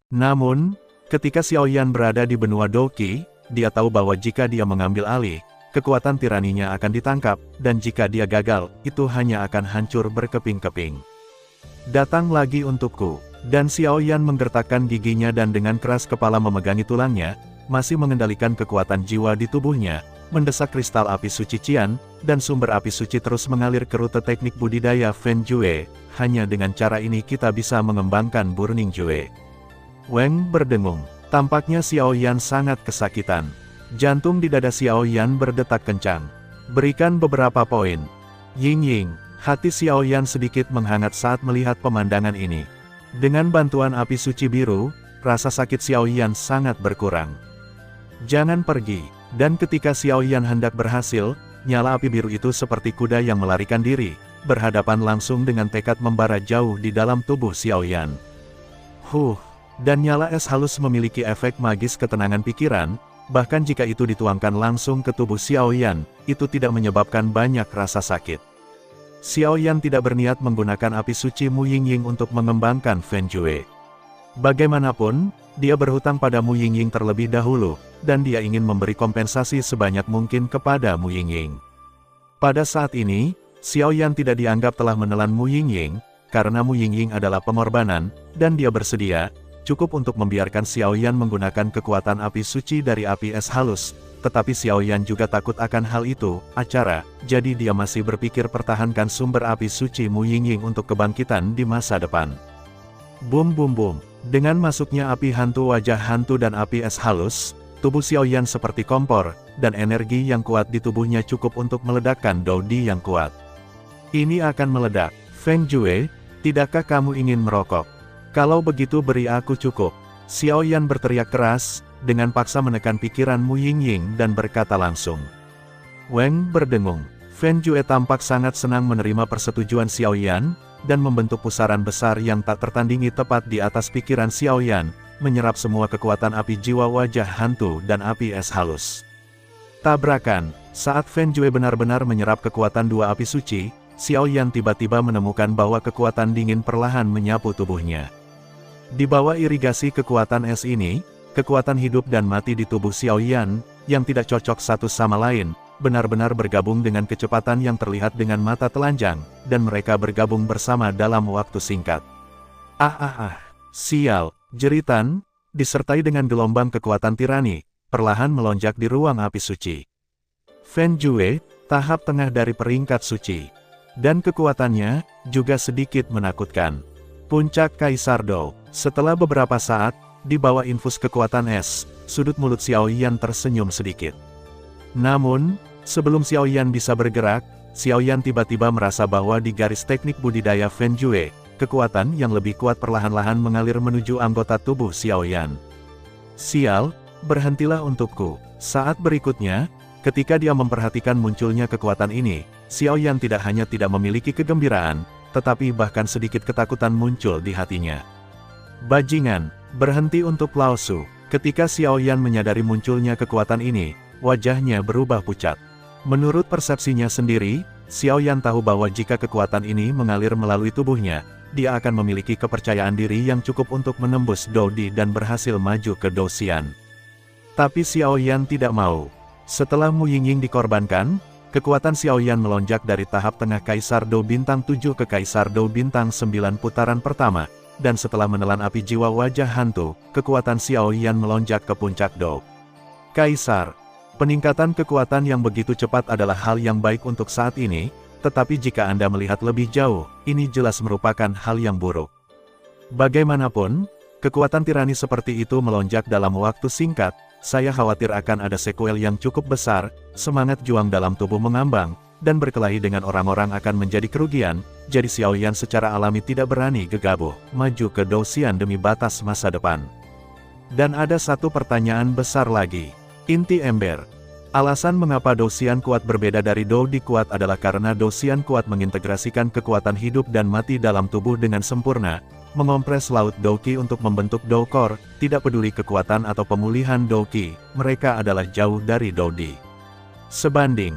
Namun, ketika Xiaoyan berada di benua Doqi, dia tahu bahwa jika dia mengambil alih, kekuatan tiraninya akan ditangkap, dan jika dia gagal, itu hanya akan hancur berkeping-keping. Datang lagi untukku. Dan Xiaoyan menggertakkan giginya dan dengan keras kepala memegangi tulangnya, masih mengendalikan kekuatan jiwa di tubuhnya, mendesak kristal api suci cian, dan sumber api suci terus mengalir ke rute teknik budidaya Feng Jue. Hanya dengan cara ini kita bisa mengembangkan Burning Jue. Weng berdengung. Tampaknya Xiaoyan sangat kesakitan. Jantung di dada Xiaoyan berdetak kencang. Berikan beberapa poin. Ying, hati Xiaoyan sedikit menghangat saat melihat pemandangan ini. Dengan bantuan api suci biru, rasa sakit Xiaoyan sangat berkurang. Jangan pergi. Dan ketika Xiaoyan hendak berhasil, nyala api biru itu seperti kuda yang melarikan diri, berhadapan langsung dengan tekad membara jauh di dalam tubuh Xiaoyan. Dan nyala es halus memiliki efek magis ketenangan pikiran, bahkan jika itu dituangkan langsung ke tubuh Xiaoyan, itu tidak menyebabkan banyak rasa sakit. Xiaoyan tidak berniat menggunakan api suci Mu Yingying untuk mengembangkan Feng Jue. Bagaimanapun, dia berhutang pada Mu Yingying terlebih dahulu, dan dia ingin memberi kompensasi sebanyak mungkin kepada Mu Yingying. Pada saat ini, Xiaoyan tidak dianggap telah menelan Mu Yingying, karena Mu Yingying adalah pengorbanan, dan dia bersedia, cukup untuk membiarkan Xiaoyan menggunakan kekuatan api suci dari api es halus. Tetapi Xiaoyan juga takut akan hal itu, jadi dia masih berpikir pertahankan sumber api suci Mu Yingying untuk kebangkitan di masa depan. Bum. Dengan masuknya api hantu wajah hantu dan api es halus, tubuh Xiaoyan seperti kompor, dan energi yang kuat di tubuhnya cukup untuk meledakkan Dodi yang kuat. Ini akan meledak. Feng Jue, tidakkah kamu ingin merokok? Kalau begitu beri aku cukup. Xiaoyan berteriak keras, dengan paksa menekan pikiran Mu Yingying dan berkata langsung. Weng berdengung. Feng Jue tampak sangat senang menerima persetujuan Xiaoyan, dan membentuk pusaran besar yang tak tertandingi tepat di atas pikiran Xiaoyan, menyerap semua kekuatan api jiwa wajah hantu dan api es halus. Tabrakan. Saat Feng Jue benar-benar menyerap kekuatan dua api suci, Xiaoyan tiba-tiba menemukan bahwa kekuatan dingin perlahan menyapu tubuhnya. Di bawah irigasi kekuatan es ini, kekuatan hidup dan mati di tubuh Xiaoyan, yang tidak cocok satu sama lain, benar-benar bergabung dengan kecepatan yang terlihat dengan mata telanjang, dan mereka bergabung bersama dalam waktu singkat. Sial, jeritan, disertai dengan gelombang kekuatan tirani, perlahan melonjak di ruang api suci. Feng Jue, tahap tengah dari peringkat suci. Dan kekuatannya, juga sedikit menakutkan. Puncak Kaisar Dou. Setelah beberapa saat, di bawah infus kekuatan es, sudut mulut Xiaoyan tersenyum sedikit. Namun, sebelum Xiaoyan bisa bergerak, Xiaoyan tiba-tiba merasa bahwa di garis teknik budidaya Feng Jue, kekuatan yang lebih kuat perlahan-lahan mengalir menuju anggota tubuh Xiaoyan. Sial, berhentilah untukku. Saat berikutnya, ketika dia memperhatikan munculnya kekuatan ini, Xiaoyan tidak hanya tidak memiliki kegembiraan, tetapi bahkan sedikit ketakutan muncul di hatinya. Bajingan, berhenti untuk Laosu. Ketika Xiaoyan menyadari munculnya kekuatan ini, wajahnya berubah pucat. Menurut persepsinya sendiri, Xiaoyan tahu bahwa jika kekuatan ini mengalir melalui tubuhnya, dia akan memiliki kepercayaan diri yang cukup untuk menembus Dou Di dan berhasil maju ke Dou Xian. Tapi Xiaoyan tidak mau. Setelah Mu Yingying dikorbankan, kekuatan Xiaoyan melonjak dari tahap tengah Kaisar Dou Bintang 7 ke Kaisar Dou Bintang 9 putaran pertama, dan setelah menelan api jiwa wajah hantu, kekuatan Xiaoyan melonjak ke puncak Dou Kaisar. Peningkatan kekuatan yang begitu cepat adalah hal yang baik untuk saat ini, tetapi jika Anda melihat lebih jauh, ini jelas merupakan hal yang buruk. Bagaimanapun, kekuatan tirani seperti itu melonjak dalam waktu singkat, saya khawatir akan ada sekuel yang cukup besar, semangat juang dalam tubuh mengambang, dan berkelahi dengan orang-orang akan menjadi kerugian, jadi Xiaoyan secara alami tidak berani gegabah, maju ke Dou Xian demi batas masa depan. Dan ada satu pertanyaan besar lagi. Inti ember. Alasan mengapa Dou Xian kuat berbeda dari Dou Di kuat adalah karena Dou Xian kuat mengintegrasikan kekuatan hidup dan mati dalam tubuh dengan sempurna, mengompres laut Dou Qi untuk membentuk Dou Core, tidak peduli kekuatan atau pemulihan Dou Qi, mereka adalah jauh dari Dou Di sebanding.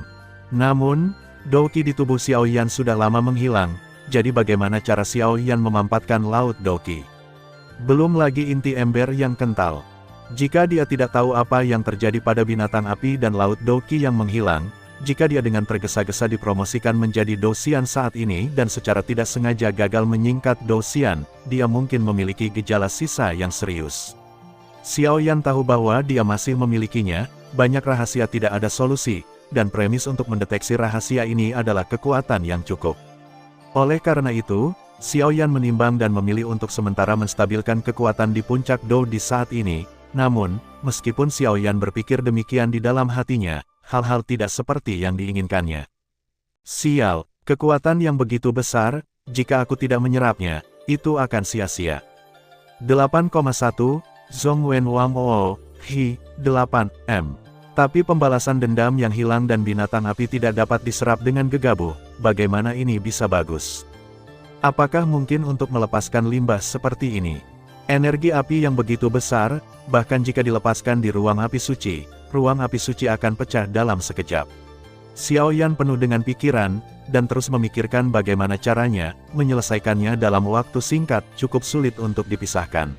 Namun, Dou Qi di tubuh Xiaoyan sudah lama menghilang, jadi bagaimana cara Xiaoyan memampatkan laut Dou Qi? Belum lagi inti ember yang kental. Jika dia tidak tahu apa yang terjadi pada binatang api dan laut Dou Qi yang menghilang, jika dia dengan tergesa-gesa dipromosikan menjadi Dou Xian saat ini dan secara tidak sengaja gagal menyingkat Dou Xian, dia mungkin memiliki gejala sisa yang serius. Xiaoyan tahu bahwa dia masih memilikinya, banyak rahasia tidak ada solusi, dan premis untuk mendeteksi rahasia ini adalah kekuatan yang cukup. Oleh karena itu, Xiaoyan menimbang dan memilih untuk sementara menstabilkan kekuatan di puncak Dou di saat ini. Namun, meskipun Xiaoyan berpikir demikian di dalam hatinya, hal-hal tidak seperti yang diinginkannya. Sial, kekuatan yang begitu besar, jika aku tidak menyerapnya, itu akan sia-sia. 8,1, Zhong Wen Wang Oo, Hi, 8, M. Tapi pembalasan dendam yang hilang dan binatang api tidak dapat diserap dengan gegabah, bagaimana ini bisa bagus? Apakah mungkin untuk melepaskan limbah seperti ini? Energi api yang begitu besar, bahkan jika dilepaskan di ruang api suci akan pecah dalam sekejap. Xiaoyan penuh dengan pikiran, dan terus memikirkan bagaimana caranya, menyelesaikannya dalam waktu singkat, cukup sulit untuk dipisahkan.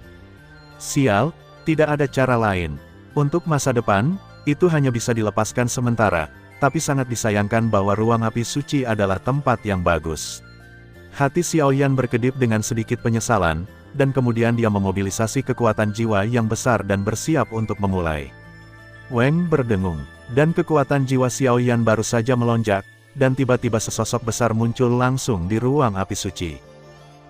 Sial, tidak ada cara lain. Untuk masa depan, itu hanya bisa dilepaskan sementara, tapi sangat disayangkan bahwa ruang api suci adalah tempat yang bagus. Hati Xiaoyan berkedip dengan sedikit penyesalan, dan kemudian dia memobilisasi kekuatan jiwa yang besar dan bersiap untuk memulai. Weng berdengung, dan kekuatan jiwa Xiaoyan baru saja melonjak, dan tiba-tiba sesosok besar muncul langsung di ruang api suci.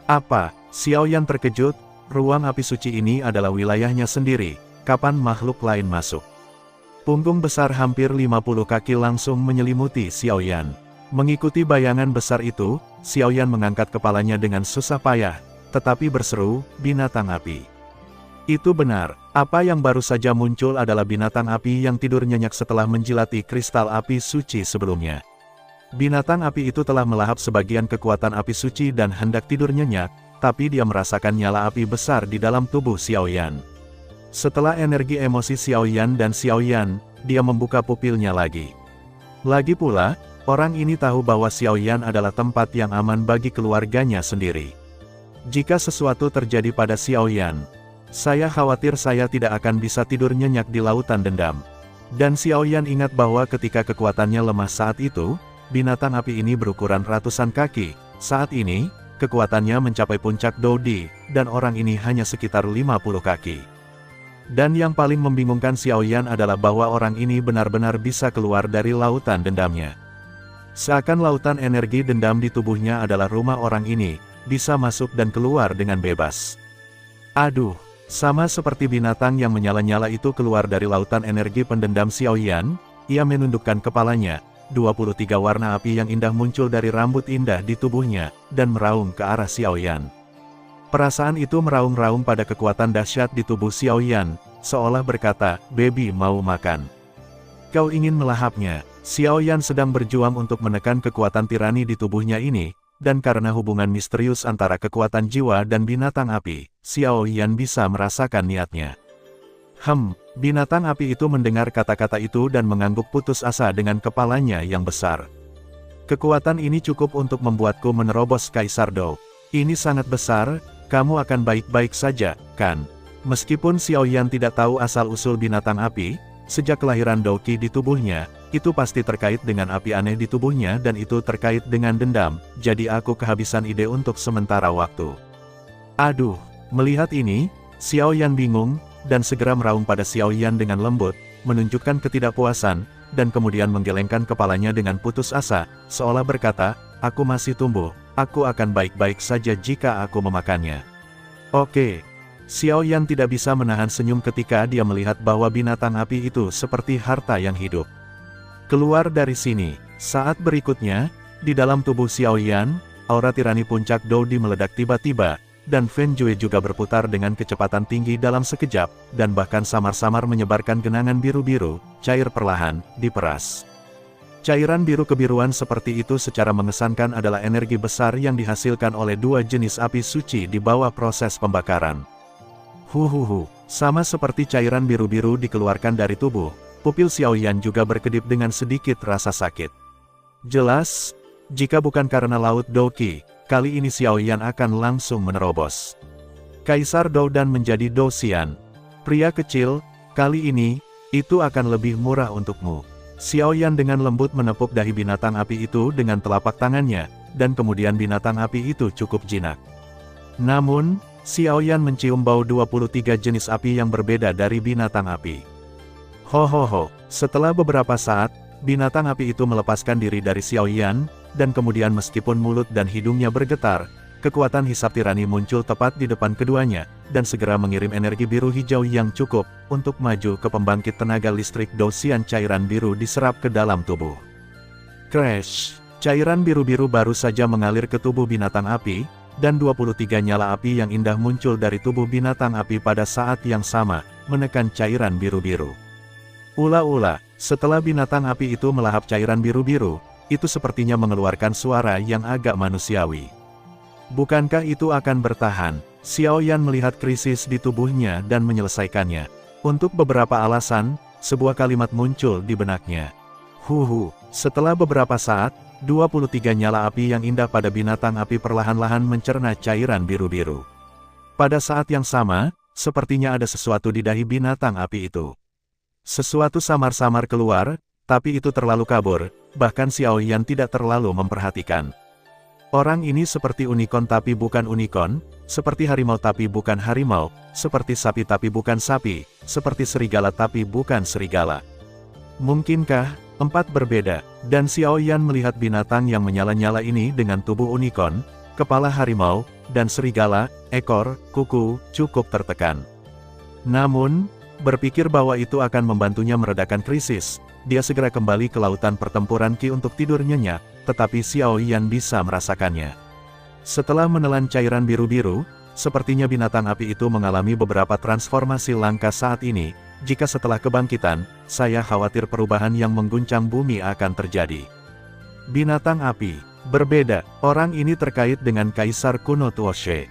Apa? Xiaoyan terkejut, ruang api suci ini adalah wilayahnya sendiri, kapan makhluk lain masuk? Punggung besar hampir 50 kaki langsung menyelimuti Xiaoyan. Mengikuti bayangan besar itu, Xiaoyan mengangkat kepalanya dengan susah payah, tetapi berseru, binatang api. Itu benar, apa yang baru saja muncul adalah binatang api yang tidur nyenyak setelah menjilati kristal api suci sebelumnya. Binatang api itu telah melahap sebagian kekuatan api suci dan hendak tidur nyenyak, tapi dia merasakan nyala api besar di dalam tubuh Xiaoyan. Setelah energi emosi Xiaoyan dan Xiaoyan, dia membuka pupilnya lagi. Lagi pula, orang ini tahu bahwa Xiaoyan adalah tempat yang aman bagi keluarganya sendiri. Jika sesuatu terjadi pada Xiaoyan, saya khawatir saya tidak akan bisa tidur nyenyak di lautan dendam. Dan Xiaoyan ingat bahwa ketika kekuatannya lemah saat itu, binatang api ini berukuran ratusan kaki. Saat ini, kekuatannya mencapai puncak Dou Di, dan orang ini hanya sekitar 50 kaki. Dan yang paling membingungkan Xiaoyan adalah bahwa orang ini benar-benar bisa keluar dari lautan dendamnya. Seakan lautan energi dendam di tubuhnya adalah rumah orang ini, bisa masuk dan keluar dengan bebas. Aduh, sama seperti binatang yang menyala-nyala itu keluar dari lautan energi pendendam Xiaoyan, ia menundukkan kepalanya, 23 warna api yang indah muncul dari rambut indah di tubuhnya, dan meraung ke arah Xiaoyan. Perasaan itu meraung-raung pada kekuatan dahsyat di tubuh Xiaoyan, seolah berkata, "Baby mau makan. Kau ingin melahapnya." Xiaoyan sedang berjuang untuk menekan kekuatan tirani di tubuhnya ini, dan karena hubungan misterius antara kekuatan jiwa dan binatang api, Xiaoyan bisa merasakan niatnya. Binatang api itu mendengar kata-kata itu dan mengangguk putus asa dengan kepalanya yang besar. Kekuatan ini cukup untuk membuatku menerobos Kaisar Dou. Ini sangat besar, kamu akan baik-baik saja, kan? Meskipun Xiao Yan tidak tahu asal-usul binatang api, sejak kelahiran Dou Qi di tubuhnya, itu pasti terkait dengan api aneh di tubuhnya dan itu terkait dengan dendam, jadi aku kehabisan ide untuk sementara waktu. Aduh, melihat ini, Xiao Yan bingung, dan segera meraung pada Xiao Yan dengan lembut, menunjukkan ketidakpuasan, dan kemudian menggelengkan kepalanya dengan putus asa, seolah berkata, aku masih tumbuh, aku akan baik-baik saja jika aku memakannya. Oke. Xiao Yan tidak bisa menahan senyum ketika dia melihat bahwa binatang api itu seperti harta yang hidup. Keluar dari sini. Saat berikutnya, di dalam tubuh Xiao Yan, aura tirani puncak Dou Di meledak tiba-tiba, dan Fen Jue juga berputar dengan kecepatan tinggi dalam sekejap, dan bahkan samar-samar menyebarkan genangan biru-biru, cair perlahan, diperas. Cairan biru kebiruan seperti itu secara mengesankan adalah energi besar yang dihasilkan oleh dua jenis api suci di bawah proses pembakaran. Sama seperti cairan biru-biru dikeluarkan dari tubuh, pupil Xiao Yan juga berkedip dengan sedikit rasa sakit. Jelas, jika bukan karena Laut Dou Qi, kali ini Xiao Yan akan langsung menerobos Kaisar Dou dan menjadi Dou Xian. Pria kecil, kali ini, itu akan lebih murah untukmu. Xiao Yan dengan lembut menepuk dahi binatang api itu dengan telapak tangannya, dan kemudian binatang api itu cukup jinak. Namun, Xiao Yan mencium bau 23 jenis api yang berbeda dari binatang api. Setelah beberapa saat, binatang api itu melepaskan diri dari Xiao Yan, dan kemudian meskipun mulut dan hidungnya bergetar, kekuatan hisap tirani muncul tepat di depan keduanya, dan segera mengirim energi biru hijau yang cukup, untuk maju ke pembangkit tenaga listrik Dou Xian. Cairan biru diserap ke dalam tubuh. Crash! Cairan biru-biru baru saja mengalir ke tubuh binatang api, dan 23 nyala api yang indah muncul dari tubuh binatang api pada saat yang sama, menekan cairan biru-biru. Ula-ula, setelah binatang api itu melahap cairan biru-biru, itu sepertinya mengeluarkan suara yang agak manusiawi. Bukankah itu akan bertahan? Xiao Yan melihat krisis di tubuhnya dan menyelesaikannya. Untuk beberapa alasan, sebuah kalimat muncul di benaknya. Setelah beberapa saat, 23 nyala api yang indah pada binatang api perlahan-lahan mencerna cairan biru-biru. Pada saat yang sama, sepertinya ada sesuatu di dahi binatang api itu. Sesuatu samar-samar keluar, tapi itu terlalu kabur, bahkan Xiao Yan tidak terlalu memperhatikan. Orang ini seperti unicorn tapi bukan unicorn, seperti harimau tapi bukan harimau, seperti sapi tapi bukan sapi, seperti serigala tapi bukan serigala. Mungkinkah 4 berbeda, dan Xiao Yan melihat binatang yang menyala-nyala ini dengan tubuh unicorn, kepala harimau, dan serigala, ekor, kuku, cukup tertekan. Namun, berpikir bahwa itu akan membantunya meredakan krisis, dia segera kembali ke lautan pertempuran Qi untuk tidur nyenyak, tetapi Xiao Yan bisa merasakannya. Setelah menelan cairan biru-biru, sepertinya binatang api itu mengalami beberapa transformasi langka saat ini. Jika setelah kebangkitan, saya khawatir perubahan yang mengguncang bumi akan terjadi. Binatang api, berbeda, orang ini terkait dengan Kaisar kuno Tuoshe.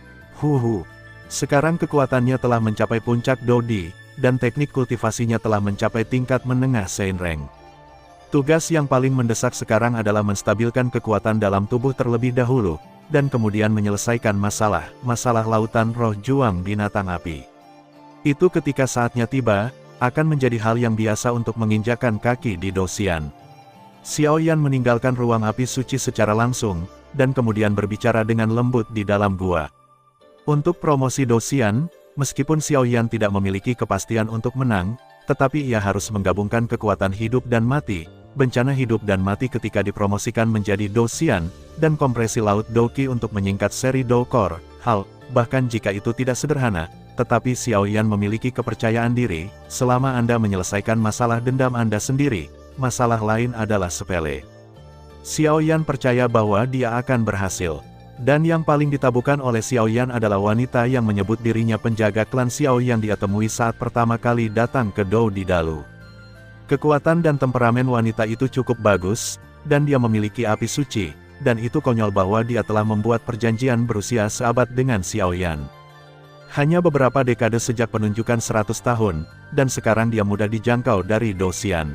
Sekarang kekuatannya telah mencapai puncak Dou Di, dan teknik kultivasinya telah mencapai tingkat menengah Seinreng. Tugas yang paling mendesak sekarang adalah menstabilkan kekuatan dalam tubuh terlebih dahulu, dan kemudian menyelesaikan masalah lautan roh juang binatang api. Itu ketika saatnya tiba, akan menjadi hal yang biasa untuk menginjakan kaki di Dou Xian. Xiao Yan meninggalkan ruang api suci secara langsung, dan kemudian berbicara dengan lembut di dalam gua. Untuk promosi Dou Xian, meskipun Xiao Yan tidak memiliki kepastian untuk menang, tetapi ia harus menggabungkan kekuatan hidup dan mati, bencana hidup dan mati ketika dipromosikan menjadi Dou Xian, dan kompresi Laut Dou Qi untuk menyingkat seri Dou Core. Bahkan jika itu tidak sederhana, tetapi Xiao Yan memiliki kepercayaan diri, selama Anda menyelesaikan masalah dendam Anda sendiri, masalah lain adalah sepele. Xiao Yan percaya bahwa dia akan berhasil. Dan yang paling ditabukan oleh Xiao Yan adalah wanita yang menyebut dirinya penjaga klan Xiao yang dia temui saat pertama kali datang ke Dou Di Dalu. Kekuatan dan temperamen wanita itu cukup bagus, dan dia memiliki api suci, dan itu konyol bahwa dia telah membuat perjanjian berusia seabad dengan Xiao Yan. Hanya beberapa dekade sejak penunjukan 100 tahun, dan sekarang dia mudah dijangkau dari Dou Xian.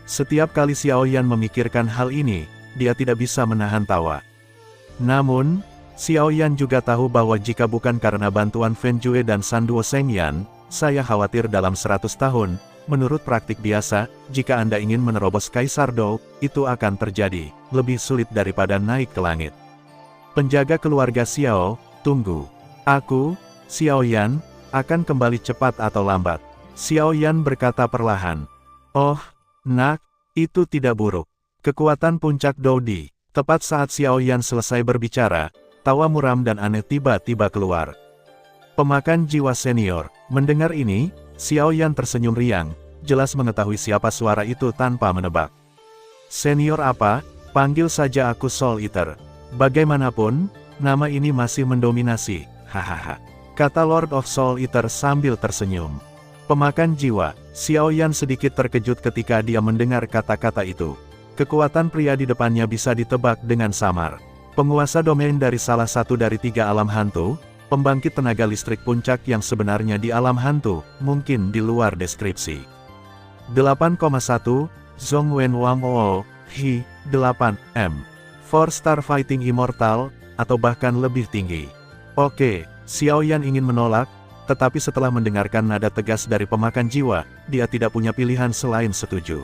Setiap kali Xiao Yan memikirkan hal ini, dia tidak bisa menahan tawa. Namun, Xiaoyan juga tahu bahwa jika bukan karena bantuan Fen Jue dan Sanduo Shengyan, saya khawatir dalam 100 tahun, menurut praktik biasa, jika Anda ingin menerobos Kaisar Dou, itu akan terjadi, lebih sulit daripada naik ke langit. Penjaga keluarga Xiao, tunggu. Aku, Xiaoyan, akan kembali cepat atau lambat. Xiaoyan berkata perlahan. Oh, nak, itu tidak buruk. Kekuatan puncak Doudi. Tepat saat Xiaoyan selesai berbicara, tawa muram dan aneh tiba-tiba keluar. Pemakan jiwa senior. Mendengar ini, Xiaoyan tersenyum riang, jelas mengetahui siapa suara itu tanpa menebak. Senior apa? Panggil saja aku Soul Eater. Bagaimanapun, nama ini masih mendominasi, hahaha. Kata Lord of Soul Eater sambil tersenyum. Pemakan jiwa, Xiaoyan sedikit terkejut ketika dia mendengar kata-kata itu. Kekuatan pria di depannya bisa ditebak dengan samar. Penguasa domain dari salah satu dari 3 alam hantu, pembangkit tenaga listrik puncak yang sebenarnya di alam hantu, mungkin di luar deskripsi. 8,1, Zhongwen Wang Oo, Hi, 8M. 4-star fighting immortal, atau bahkan lebih tinggi. Oke, Xiaoyan ingin menolak, tetapi setelah mendengarkan nada tegas dari pemakan jiwa, dia tidak punya pilihan selain setuju.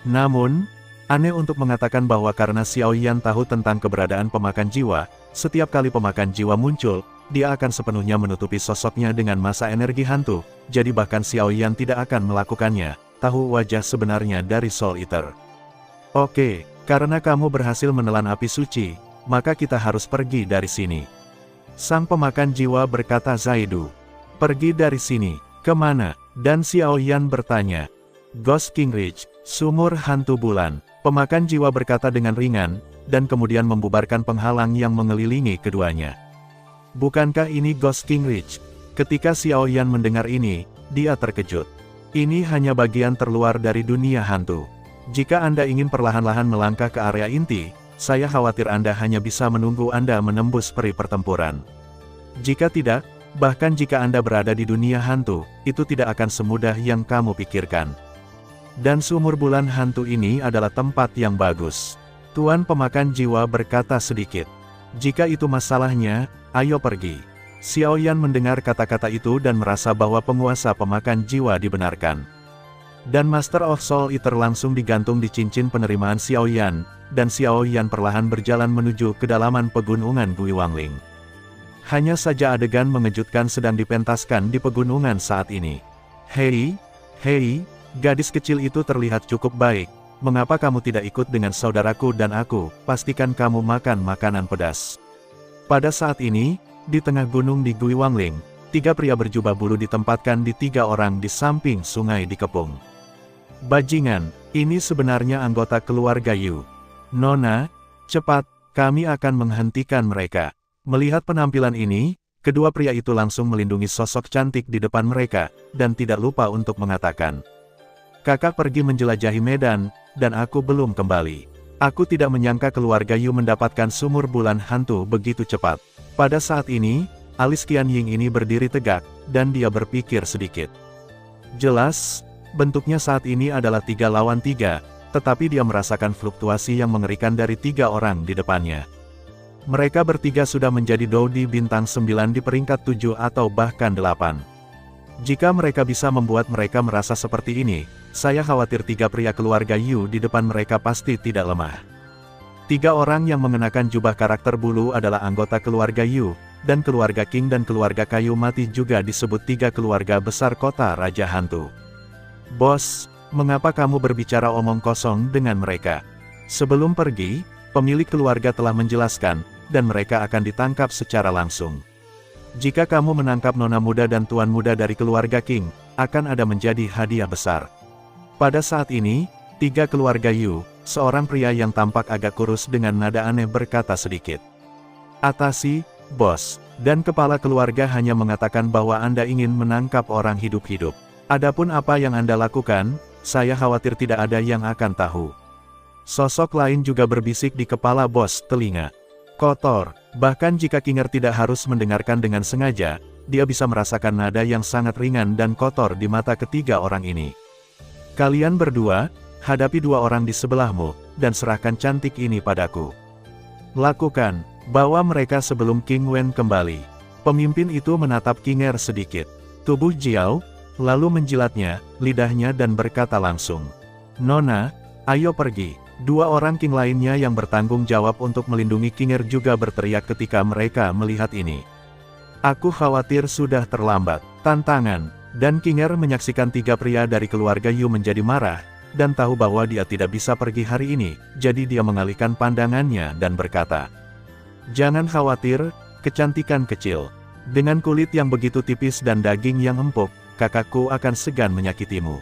Namun, aneh untuk mengatakan bahwa karena Xiaoyan tahu tentang keberadaan pemakan jiwa, setiap kali pemakan jiwa muncul, dia akan sepenuhnya menutupi sosoknya dengan massa energi hantu, jadi bahkan Xiaoyan tidak akan melakukannya, tahu wajah sebenarnya dari Soul Eater. Oke, karena kamu berhasil menelan api suci, maka kita harus pergi dari sini. Sang pemakan jiwa berkata Zaidu. Pergi dari sini, kemana? Dan Xiaoyan bertanya. Ghost King Ridge, sumur hantu bulan. Pemakan jiwa berkata dengan ringan, dan kemudian membubarkan penghalang yang mengelilingi keduanya. Bukankah ini Ghost King Ridge? Ketika Xiaoyan mendengar ini, dia terkejut. Ini hanya bagian terluar dari dunia hantu. Jika Anda ingin perlahan-lahan melangkah ke area inti, saya khawatir Anda hanya bisa menunggu Anda menembus peri pertempuran. Jika tidak, bahkan jika Anda berada di dunia hantu, itu tidak akan semudah yang kamu pikirkan. Dan sumur bulan hantu ini adalah tempat yang bagus. Tuan pemakan jiwa berkata sedikit. Jika itu masalahnya, ayo pergi. Xiaoyan mendengar kata-kata itu dan merasa bahwa penguasa pemakan jiwa dibenarkan. Dan Master of Soul Eater langsung digantung di cincin penerimaan Xiaoyan, dan Xiaoyan perlahan berjalan menuju kedalaman pegunungan Guiwangling. Hanya saja adegan mengejutkan sedang dipentaskan di pegunungan saat ini. Hei, gadis kecil itu terlihat cukup baik. Mengapa kamu tidak ikut dengan saudaraku dan aku? Pastikan kamu makan makanan pedas. Pada saat ini, di tengah gunung di Guiwangling, 3 pria berjubah bulu ditempatkan di 3 orang di samping sungai dikepung. Bajingan, ini sebenarnya anggota keluarga Yu. Nona, cepat, kami akan menghentikan mereka. Melihat penampilan ini, kedua pria itu langsung melindungi sosok cantik di depan mereka, dan tidak lupa untuk mengatakan. Kakak pergi menjelajahi medan, dan aku belum kembali. Aku tidak menyangka keluarga Yu mendapatkan sumur bulan hantu begitu cepat. Pada saat ini, alis Qian Ying ini berdiri tegak, dan dia berpikir sedikit. Jelas, bentuknya saat ini adalah 3 lawan 3, tetapi dia merasakan fluktuasi yang mengerikan dari 3 orang di depannya. Mereka bertiga sudah menjadi Doudi bintang 9 di peringkat 7 atau bahkan 8. Jika mereka bisa membuat mereka merasa seperti ini, saya khawatir 3 pria keluarga Yu di depan mereka pasti tidak lemah. 3 orang yang mengenakan jubah karakter bulu adalah anggota keluarga Yu, dan keluarga King dan keluarga kayu mati juga disebut 3 keluarga besar kota Raja Hantu. Bos, mengapa kamu berbicara omong kosong dengan mereka? Sebelum pergi, pemilik keluarga telah menjelaskan, dan mereka akan ditangkap secara langsung. Jika kamu menangkap nona muda dan tuan muda dari keluarga King, akan ada menjadi hadiah besar. Pada saat ini, 3 keluarga Yu, seorang pria yang tampak agak kurus dengan nada aneh berkata sedikit. Atasi, bos, dan kepala keluarga hanya mengatakan bahwa Anda ingin menangkap orang hidup-hidup. Adapun apa yang Anda lakukan, saya khawatir tidak ada yang akan tahu. Sosok lain juga berbisik di kepala bos telinga. Kotor, bahkan jika Kinger tidak harus mendengarkan dengan sengaja, dia bisa merasakan nada yang sangat ringan dan kotor di mata ketiga orang ini. Kalian berdua, hadapi 2 orang di sebelahmu, dan serahkan cantik ini padaku. Lakukan, bawa mereka sebelum King Wen kembali. Pemimpin itu menatap Qinger sedikit. Tubuh Jiao, lalu menjilatnya, lidahnya dan berkata langsung. Nona, ayo pergi. Dua orang King lainnya yang bertanggung jawab untuk melindungi Qinger juga berteriak ketika mereka melihat ini. Aku khawatir sudah terlambat. Tantangan. Dan Qinger menyaksikan tiga pria dari keluarga Yu menjadi marah, dan tahu bahwa dia tidak bisa pergi hari ini, jadi dia mengalihkan pandangannya dan berkata. Jangan khawatir, kecantikan kecil. Dengan kulit yang begitu tipis dan daging yang empuk, kakakku akan segan menyakitimu.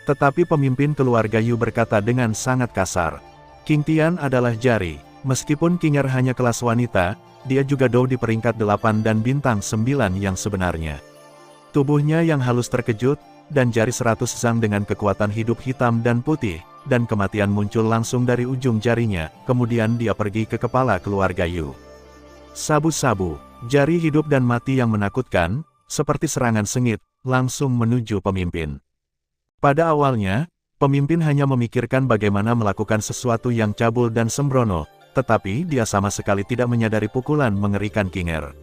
Tetapi pemimpin keluarga Yu berkata dengan sangat kasar. King Tian adalah jari, meskipun Qinger hanya kelas wanita, dia juga Dou di peringkat 8 dan bintang 9 yang sebenarnya. Tubuhnya yang halus terkejut, dan jari 100 zang dengan kekuatan hidup hitam dan putih, dan kematian muncul langsung dari ujung jarinya, kemudian dia pergi ke kepala keluarga Yu. Sabu-sabu, jari hidup dan mati yang menakutkan, seperti serangan sengit, langsung menuju pemimpin. Pada awalnya, pemimpin hanya memikirkan bagaimana melakukan sesuatu yang cabul dan sembrono, tetapi dia sama sekali tidak menyadari pukulan mengerikan Qinger.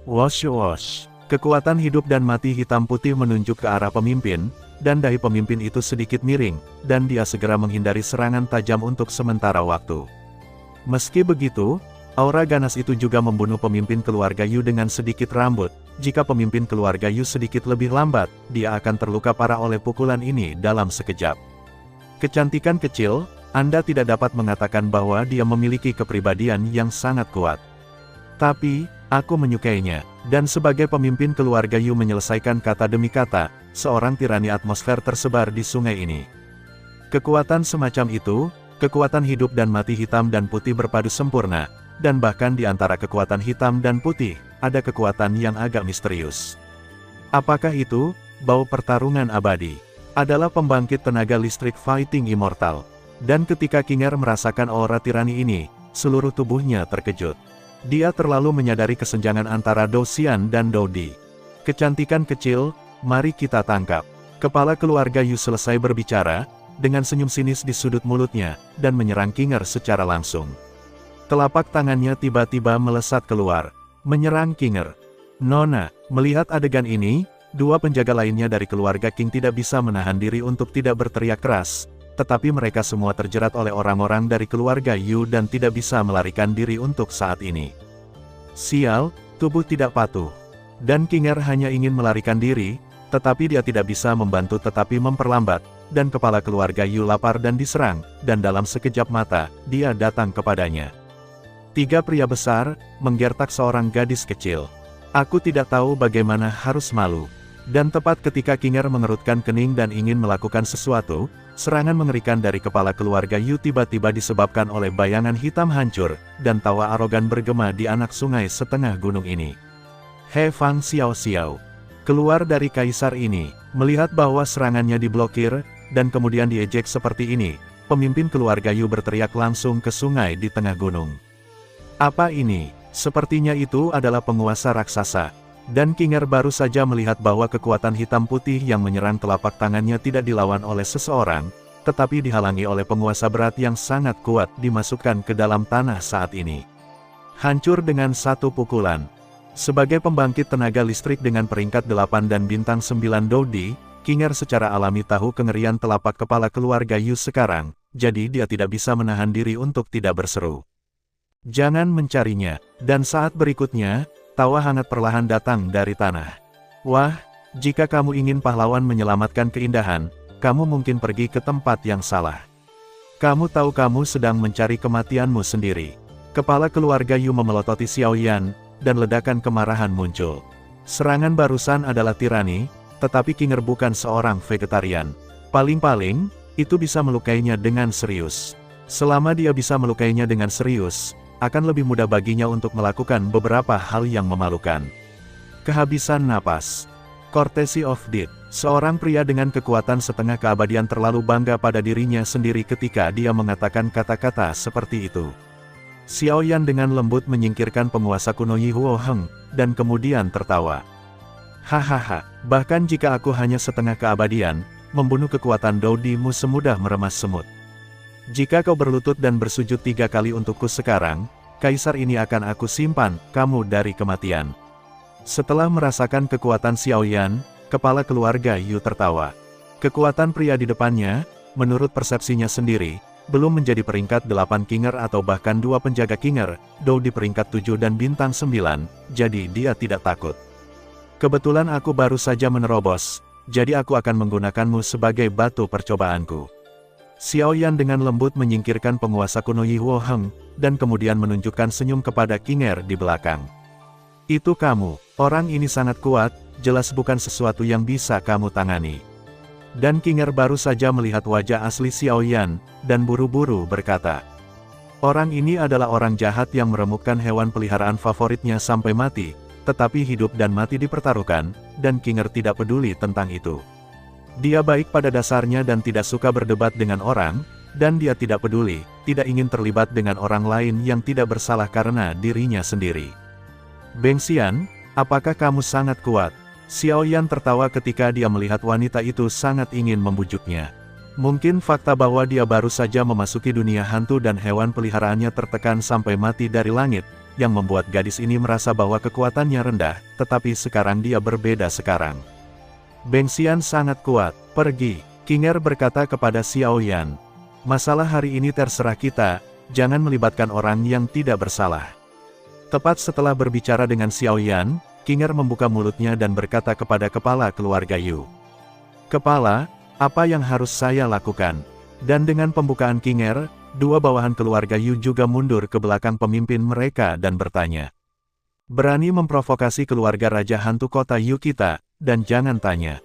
Wosh wosh, kekuatan hidup dan mati hitam putih menunjuk ke arah pemimpin, dan dahi pemimpin itu sedikit miring, dan dia segera menghindari serangan tajam untuk sementara waktu. Meski begitu, aura ganas itu juga membunuh pemimpin keluarga Yu dengan sedikit rambut. Jika pemimpin keluarga Yu sedikit lebih lambat, dia akan terluka parah oleh pukulan ini dalam sekejap. Kecantikan kecil, Anda tidak dapat mengatakan bahwa dia memiliki kepribadian yang sangat kuat. Tapi, aku menyukainya, dan sebagai pemimpin keluarga Yu menyelesaikan kata demi kata, seorang tirani atmosfer tersebar di sungai ini. Kekuatan semacam itu, kekuatan hidup dan mati hitam dan putih berpadu sempurna, dan bahkan di antara kekuatan hitam dan putih, ada kekuatan yang agak misterius. Apakah itu? Bau pertarungan abadi. Adalah pembangkit tenaga listrik Fighting Immortal. Dan ketika Qinger merasakan aura tirani ini, seluruh tubuhnya terkejut. Dia terlalu menyadari kesenjangan antara Dou Xian dan Dou Di. Kecantikan kecil, mari kita tangkap. Kepala keluarga Yu selesai berbicara, dengan senyum sinis di sudut mulutnya, dan menyerang Qinger secara langsung. Telapak tangannya tiba-tiba melesat keluar, menyerang Qinger. Nona, melihat adegan ini, dua penjaga lainnya dari keluarga King tidak bisa menahan diri untuk tidak berteriak keras, tetapi mereka semua terjerat oleh orang-orang dari keluarga Yu dan tidak bisa melarikan diri untuk saat ini. Sial, tubuh tidak patuh. Dan Qinger hanya ingin melarikan diri, tetapi dia tidak bisa membantu tetapi memperlambat, dan kepala keluarga Yu lapar dan diserang, dan dalam sekejap mata, dia datang kepadanya. Tiga pria besar, menggertak seorang gadis kecil. Aku tidak tahu bagaimana harus malu. Dan tepat ketika Qinger mengerutkan kening dan ingin melakukan sesuatu, serangan mengerikan dari kepala keluarga Yu tiba-tiba disebabkan oleh bayangan hitam hancur, dan tawa arogan bergema di anak sungai setengah gunung ini. He Fang Xiao Xiao. Keluar dari kaisar ini, melihat bahwa serangannya diblokir, dan kemudian diejek seperti ini, pemimpin keluarga Yu berteriak langsung ke sungai di tengah gunung. Apa ini? Sepertinya itu adalah penguasa raksasa. Dan Qinger baru saja melihat bahwa kekuatan hitam putih yang menyerang telapak tangannya tidak dilawan oleh seseorang, tetapi dihalangi oleh penguasa berat yang sangat kuat dimasukkan ke dalam tanah saat ini. Hancur dengan satu pukulan. Sebagai pembangkit tenaga listrik dengan peringkat 8 dan bintang 9 Dou Di, Qinger secara alami tahu kengerian telapak kepala keluarga Yu sekarang, jadi dia tidak bisa menahan diri untuk tidak berseru. Jangan mencarinya, dan saat berikutnya, tawa hangat perlahan datang dari tanah. Wah, jika kamu ingin pahlawan menyelamatkan keindahan, kamu mungkin pergi ke tempat yang salah. Kamu tahu kamu sedang mencari kematianmu sendiri. Kepala keluarga Yu memelototi Xiao Yan, dan ledakan kemarahan muncul. Serangan barusan adalah tirani, tetapi Qinger bukan seorang vegetarian. Paling-paling, itu bisa melukainya dengan serius. Selama dia bisa melukainya dengan serius, akan lebih mudah baginya untuk melakukan beberapa hal yang memalukan. Kehabisan napas. Courtesy of Death. Seorang pria dengan kekuatan setengah keabadian terlalu bangga pada dirinya sendiri ketika dia mengatakan kata-kata seperti itu. Xiao Yan dengan lembut menyingkirkan penguasa kuno Yi Huo Heng, dan kemudian tertawa. Hahaha, bahkan jika aku hanya setengah keabadian, membunuh kekuatan Dou Di-mu semudah meremas semut. Jika kau berlutut dan bersujud 3 kali untukku sekarang, kaisar ini akan aku simpan kamu dari kematian. Setelah merasakan kekuatan Xiaoyan, kepala keluarga Yu tertawa. Kekuatan pria di depannya, menurut persepsinya sendiri, belum menjadi peringkat 8 Kinger atau bahkan 2 penjaga Kinger, Dou di peringkat 7 dan bintang 9, jadi dia tidak takut. Kebetulan aku baru saja menerobos, jadi aku akan menggunakanmu sebagai batu percobaanku. Xiaoyan dengan lembut menyingkirkan penguasa kuno Yi Wo Heng, dan kemudian menunjukkan senyum kepada Kinger di belakang. Itu kamu, orang ini sangat kuat, jelas bukan sesuatu yang bisa kamu tangani. Dan Kinger baru saja melihat wajah asli Xiaoyan, dan buru-buru berkata, orang ini adalah orang jahat yang meremukkan hewan peliharaan favoritnya sampai mati, tetapi hidup dan mati dipertaruhkan, dan Kinger tidak peduli tentang itu. Dia baik pada dasarnya dan tidak suka berdebat dengan orang, dan dia tidak peduli, tidak ingin terlibat dengan orang lain yang tidak bersalah karena dirinya sendiri. Beng Xian, apakah kamu sangat kuat? Xiaoyan tertawa ketika dia melihat wanita itu sangat ingin membujuknya. Mungkin fakta bahwa dia baru saja memasuki dunia hantu dan hewan peliharaannya tertekan sampai mati dari langit, yang membuat gadis ini merasa bahwa kekuatannya rendah, tetapi sekarang dia berbeda sekarang. Beng Xian sangat kuat, pergi, Kinger berkata kepada Xiaoyan. Masalah hari ini terserah kita, jangan melibatkan orang yang tidak bersalah. Tepat setelah berbicara dengan Xiaoyan, Kinger membuka mulutnya dan berkata kepada kepala keluarga Yu. Kepala, apa yang harus saya lakukan? Dan dengan pembukaan Kinger, 2 bawahan keluarga Yu juga mundur ke belakang pemimpin mereka dan bertanya. Berani memprovokasi keluarga Raja Hantu Kota Yu kita, dan jangan tanya.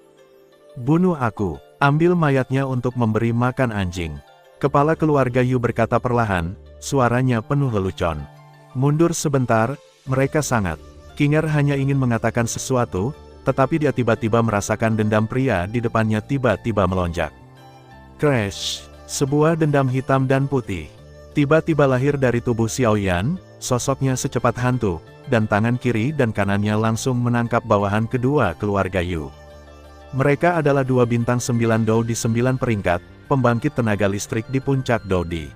Bunuh aku, ambil mayatnya untuk memberi makan anjing. Kepala keluarga Yu berkata perlahan, suaranya penuh lelucon. Mundur sebentar, mereka sangat. Kinger hanya ingin mengatakan sesuatu, tetapi dia tiba-tiba merasakan dendam pria di depannya tiba-tiba melonjak. Crash! Sebuah dendam hitam dan putih. Tiba-tiba lahir dari tubuh Xiaoyan, sosoknya secepat hantu, dan tangan kiri dan kanannya langsung menangkap bawahan kedua keluarga Yu. Mereka adalah 2 bintang 9 Dou di 9 peringkat, pembangkit tenaga listrik di puncak Dodi.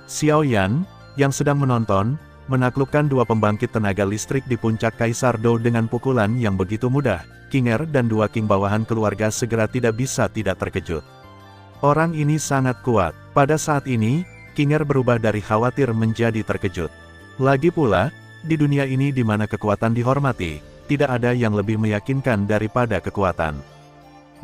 Xiaoyan, yang sedang menonton, menaklukkan 2 pembangkit tenaga listrik di puncak Kaisar Dou dengan pukulan yang begitu mudah. Kinger dan 2 king bawahan keluarga segera tidak bisa tidak terkejut. Orang ini sangat kuat. Pada saat ini, Kinger berubah dari khawatir menjadi terkejut. Lagi pula, di dunia ini di mana kekuatan dihormati, tidak ada yang lebih meyakinkan daripada kekuatan.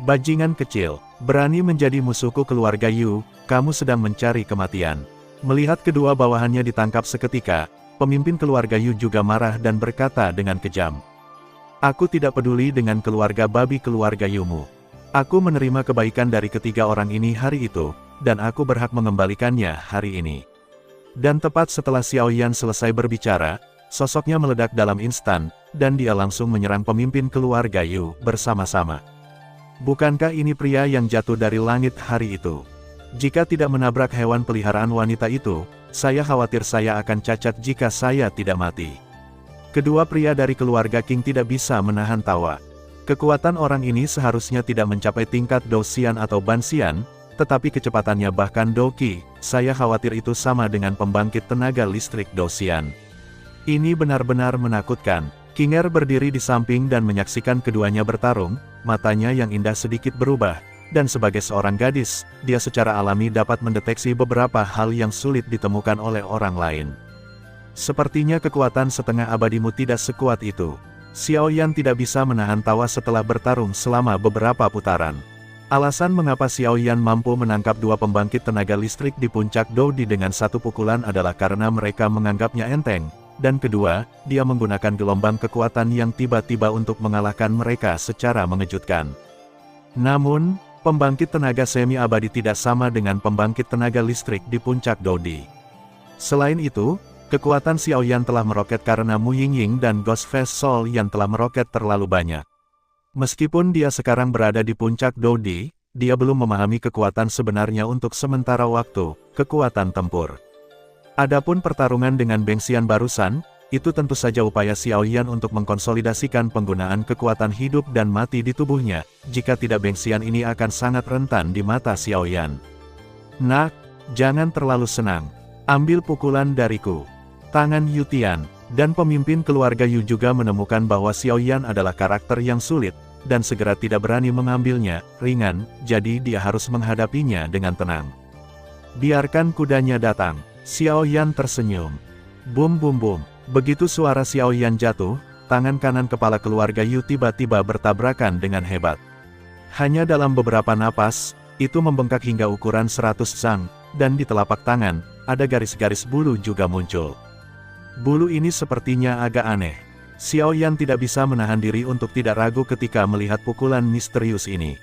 Bajingan kecil, berani menjadi musuhku keluarga Yu, kamu sedang mencari kematian. Melihat kedua bawahannya ditangkap seketika, pemimpin keluarga Yu juga marah dan berkata dengan kejam. Aku tidak peduli dengan keluarga babi keluarga Yumu. Aku menerima kebaikan dari ketiga orang ini hari itu, dan aku berhak mengembalikannya hari ini. Dan tepat setelah Xiaoyan selesai berbicara, sosoknya meledak dalam instan, dan dia langsung menyerang pemimpin keluarga Yu bersama-sama. Bukankah ini pria yang jatuh dari langit hari itu? Jika tidak menabrak hewan peliharaan wanita itu, saya khawatir saya akan cacat jika saya tidak mati. Kedua pria dari keluarga King tidak bisa menahan tawa. Kekuatan orang ini seharusnya tidak mencapai tingkat Dou Xian atau Ban Xian, tetapi kecepatannya bahkan Dou Qi, saya khawatir itu sama dengan pembangkit tenaga listrik Dou Xian. Ini benar-benar menakutkan. Kinger berdiri di samping dan menyaksikan keduanya bertarung, matanya yang indah sedikit berubah, dan sebagai seorang gadis, dia secara alami dapat mendeteksi beberapa hal yang sulit ditemukan oleh orang lain. Sepertinya kekuatan setengah abadimu tidak sekuat itu. Xiaoyan tidak bisa menahan tawa setelah bertarung selama beberapa putaran. Alasan mengapa Xiaoyan mampu menangkap 2 pembangkit tenaga listrik di puncak Dodi dengan 1 pukulan adalah karena mereka menganggapnya enteng, dan kedua, dia menggunakan gelombang kekuatan yang tiba-tiba untuk mengalahkan mereka secara mengejutkan. Namun, pembangkit tenaga semi-abadi tidak sama dengan pembangkit tenaga listrik di puncak Dodi. Selain itu, kekuatan Xiaoyan telah meroket karena Mu Yingying dan Ghostface Soul yang telah meroket terlalu banyak. Meskipun dia sekarang berada di puncak Dodi, dia belum memahami kekuatan sebenarnya untuk sementara waktu, kekuatan tempur. Adapun pertarungan dengan Beng Xian barusan, itu tentu saja upaya Xiaoyan untuk mengkonsolidasikan penggunaan kekuatan hidup dan mati di tubuhnya, jika tidak Beng Xian ini akan sangat rentan di mata Xiaoyan. Nah, jangan terlalu senang. Ambil pukulan dariku. Tangan Yu Tian, dan pemimpin keluarga Yu juga menemukan bahwa Xiao Yan adalah karakter yang sulit, dan segera tidak berani mengambilnya, ringan, jadi dia harus menghadapinya dengan tenang. Biarkan kudanya datang. Xiao Yan tersenyum. Bum bum bum. Begitu suara Xiao Yan jatuh, tangan kanan kepala keluarga Yu tiba-tiba bertabrakan dengan hebat. Hanya dalam beberapa napas, itu membengkak hingga ukuran 100 zang, dan di telapak tangan, ada garis-garis bulu juga muncul. Bulu ini sepertinya agak aneh. Xiao Yan tidak bisa menahan diri untuk tidak ragu ketika melihat pukulan misterius ini.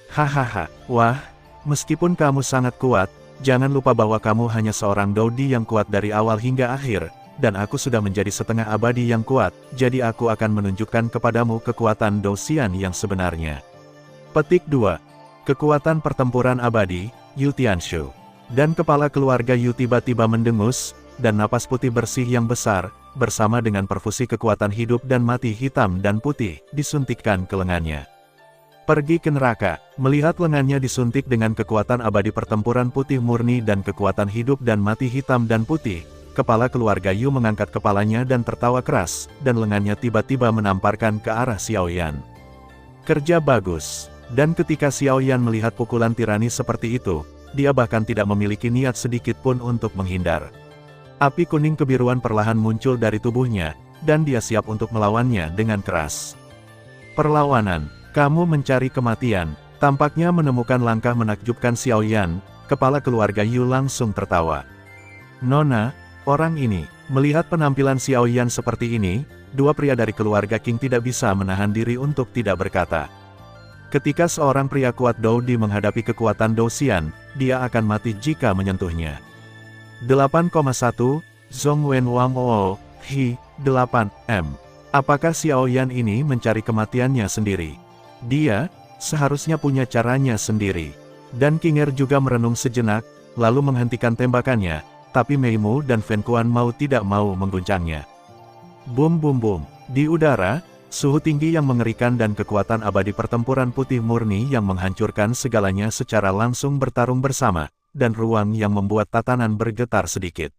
Hahaha, wah, meskipun kamu sangat kuat, jangan lupa bahwa kamu hanya seorang Doudi yang kuat dari awal hingga akhir, dan aku sudah menjadi setengah abadi yang kuat, jadi aku akan menunjukkan kepadamu kekuatan Douxian yang sebenarnya. Petik 2. Kekuatan pertempuran abadi, Yu Tianshu. Dan kepala keluarga Yu tiba-tiba mendengus, dan napas putih bersih yang besar, bersama dengan perfusi kekuatan hidup dan mati hitam dan putih, disuntikkan ke lengannya. Pergi ke neraka. Melihat lengannya disuntik dengan kekuatan abadi pertempuran putih murni dan kekuatan hidup dan mati hitam dan putih, kepala keluarga Yu mengangkat kepalanya dan tertawa keras, dan lengannya tiba-tiba menamparkan ke arah Xiao Yan. Kerja bagus. Dan ketika Xiao Yan melihat pukulan tirani seperti itu, dia bahkan tidak memiliki niat sedikit pun untuk menghindar. Api kuning kebiruan perlahan muncul dari tubuhnya, dan dia siap untuk melawannya dengan keras. Perlawanan. Kamu mencari kematian. Tampaknya menemukan langkah menakjubkan Xiao Yan, kepala keluarga Yu langsung tertawa. Nona, orang ini, melihat penampilan Xiao Yan seperti ini, dua pria dari keluarga Qing tidak bisa menahan diri untuk tidak berkata. Ketika seorang pria kuat Doudi menghadapi kekuatan Douxian, dia akan mati jika menyentuhnya. 8,1, Zhong Wen Wang O, Hi, 8M. Apakah Xiao Yan ini mencari kematiannya sendiri? Dia, seharusnya punya caranya sendiri. Dan King Er juga merenung sejenak, lalu menghentikan tembakannya, tapi Mei Mu dan Fen Kuan mau tidak mau mengguncangnya. Bum bum bum. Di udara, suhu tinggi yang mengerikan dan kekuatan abadi pertempuran putih murni yang menghancurkan segalanya secara langsung bertarung bersama, dan ruang yang membuat tatanan bergetar sedikit.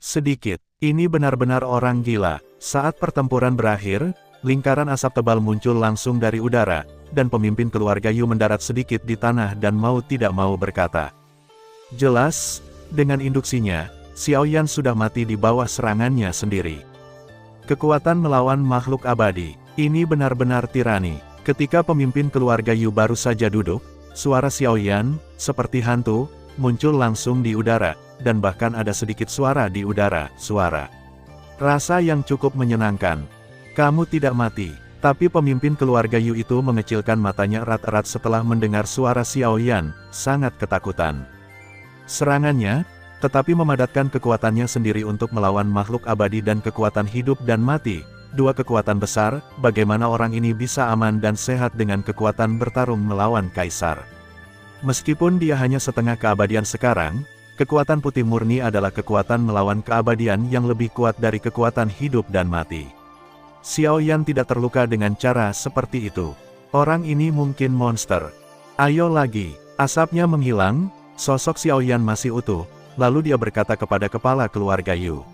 Sedikit, ini benar-benar orang gila. Saat pertempuran berakhir, lingkaran asap tebal muncul langsung dari udara, dan pemimpin keluarga Yu mendarat sedikit di tanah dan mau tidak mau berkata. Jelas, dengan induksinya, Xiao Yan sudah mati di bawah serangannya sendiri. Kekuatan melawan makhluk abadi, ini benar-benar tirani. Ketika pemimpin keluarga Yu baru saja duduk, suara Xiao Yan, seperti hantu, muncul langsung di udara, dan bahkan ada sedikit suara di udara, suara. Rasa yang cukup menyenangkan. Kamu tidak mati. Tapi pemimpin keluarga Yu itu mengecilkan matanya erat-erat setelah mendengar suara Xiao Yan, sangat ketakutan. Serangannya, tetapi memadatkan kekuatannya sendiri untuk melawan makhluk abadi dan kekuatan hidup dan mati, dua kekuatan besar, bagaimana orang ini bisa aman dan sehat dengan kekuatan bertarung melawan kaisar. Meskipun dia hanya setengah keabadian sekarang, kekuatan putih murni adalah kekuatan melawan keabadian yang lebih kuat dari kekuatan hidup dan mati. Xiao Yan tidak terluka dengan cara seperti itu. Orang ini mungkin monster. Ayo lagi. Asapnya menghilang, sosok Xiao Yan masih utuh, lalu dia berkata kepada kepala keluarga Yu.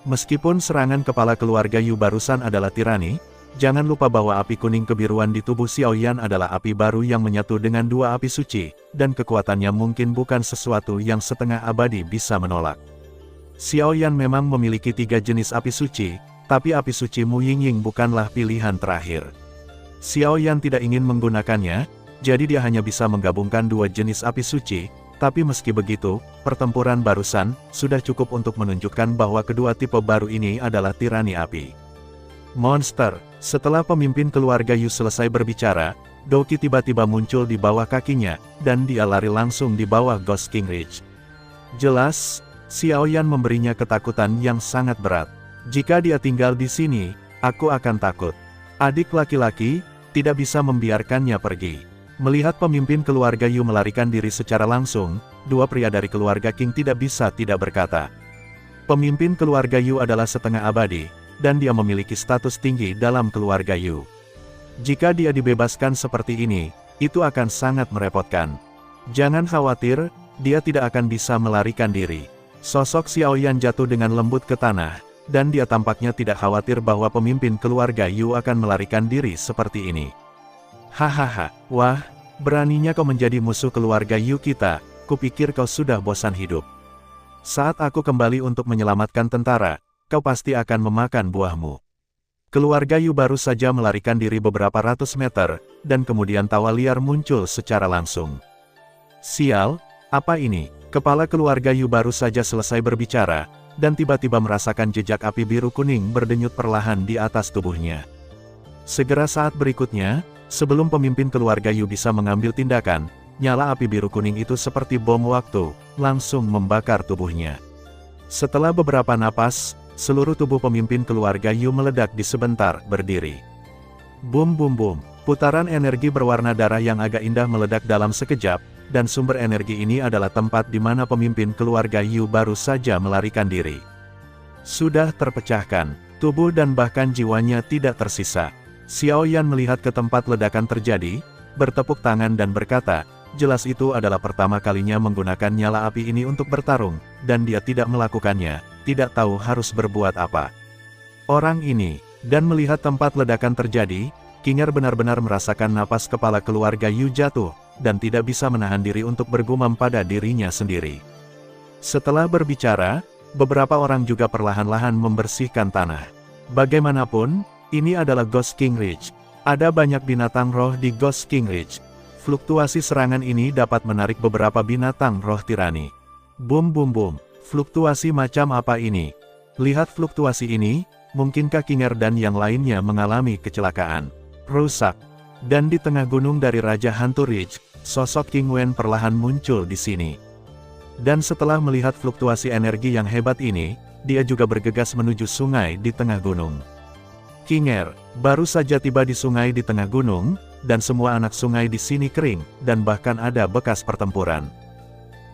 Meskipun serangan kepala keluarga Yu barusan adalah tirani, jangan lupa bahwa api kuning kebiruan di tubuh Xiao Yan adalah api baru yang menyatu dengan dua api suci, dan kekuatannya mungkin bukan sesuatu yang setengah abadi bisa menolak. Xiao Yan memang memiliki 3 jenis api suci, tapi api suci Mu Yingying bukanlah pilihan terakhir. Xiao Yan tidak ingin menggunakannya, jadi dia hanya bisa menggabungkan 2 jenis api suci, tapi meski begitu, pertempuran barusan sudah cukup untuk menunjukkan bahwa kedua tipe baru ini adalah tirani api. Monster. Setelah pemimpin keluarga Yu selesai berbicara, Doki tiba-tiba muncul di bawah kakinya, dan dia lari langsung di bawah Ghost King Ridge. Jelas, Xiao Yan memberinya ketakutan yang sangat berat. Jika dia tinggal di sini, aku akan takut. Adik laki-laki, tidak bisa membiarkannya pergi. Melihat pemimpin keluarga Yu melarikan diri secara langsung, dua pria dari keluarga Qing tidak bisa tidak berkata. Pemimpin keluarga Yu adalah setengah abadi, dan dia memiliki status tinggi dalam keluarga Yu. Jika dia dibebaskan seperti ini, itu akan sangat merepotkan. Jangan khawatir, dia tidak akan bisa melarikan diri. Sosok Xiaoyan jatuh dengan lembut ke tanah, dan dia tampaknya tidak khawatir bahwa pemimpin keluarga Yu akan melarikan diri seperti ini. Hahaha, wah, beraninya kau menjadi musuh keluarga Yu kita, kupikir kau sudah bosan hidup. Saat aku kembali untuk menyelamatkan tentara, kau pasti akan memakan buahmu. Keluarga Yu baru saja melarikan diri beberapa ratus meter, dan kemudian tawa liar muncul secara langsung. Sial, apa ini? Kepala keluarga Yu baru saja selesai berbicara, dan tiba-tiba merasakan jejak api biru kuning berdenyut perlahan di atas tubuhnya. Segera saat berikutnya, sebelum pemimpin keluarga Yu bisa mengambil tindakan, nyala api biru kuning itu seperti bom waktu, langsung membakar tubuhnya. Setelah beberapa napas, seluruh tubuh pemimpin keluarga Yu meledak di sebentar berdiri. Bum bum bum, putaran energi berwarna darah yang agak indah meledak dalam sekejap, dan sumber energi ini adalah tempat di mana pemimpin keluarga Yu baru saja melarikan diri. Sudah terpecahkan, tubuh dan bahkan jiwanya tidak tersisa. Xiaoyan melihat ke tempat ledakan terjadi, bertepuk tangan dan berkata, jelas itu adalah pertama kalinya menggunakan nyala api ini untuk bertarung, dan dia tidak melakukannya, tidak tahu harus berbuat apa. Orang ini, dan melihat tempat ledakan terjadi, Qinger benar-benar merasakan napas kepala keluarga Yu jatuh, dan tidak bisa menahan diri untuk bergumam pada dirinya sendiri. Setelah berbicara, beberapa orang juga perlahan-lahan membersihkan tanah. Bagaimanapun, ini adalah Ghost King Ridge. Ada banyak binatang roh di Ghost King Ridge. Fluktuasi serangan ini dapat menarik beberapa binatang roh tirani. Boom boom boom, fluktuasi macam apa ini? Lihat fluktuasi ini, mungkinkah Qinger dan yang lainnya mengalami kecelakaan? Rusak. Dan di tengah gunung dari Raja Hantu Ridge, sosok King Wen perlahan muncul di sini. Dan setelah melihat fluktuasi energi yang hebat ini, dia juga bergegas menuju sungai di tengah gunung. Qinger baru saja tiba di sungai di tengah gunung, dan semua anak sungai di sini kering, dan bahkan ada bekas pertempuran.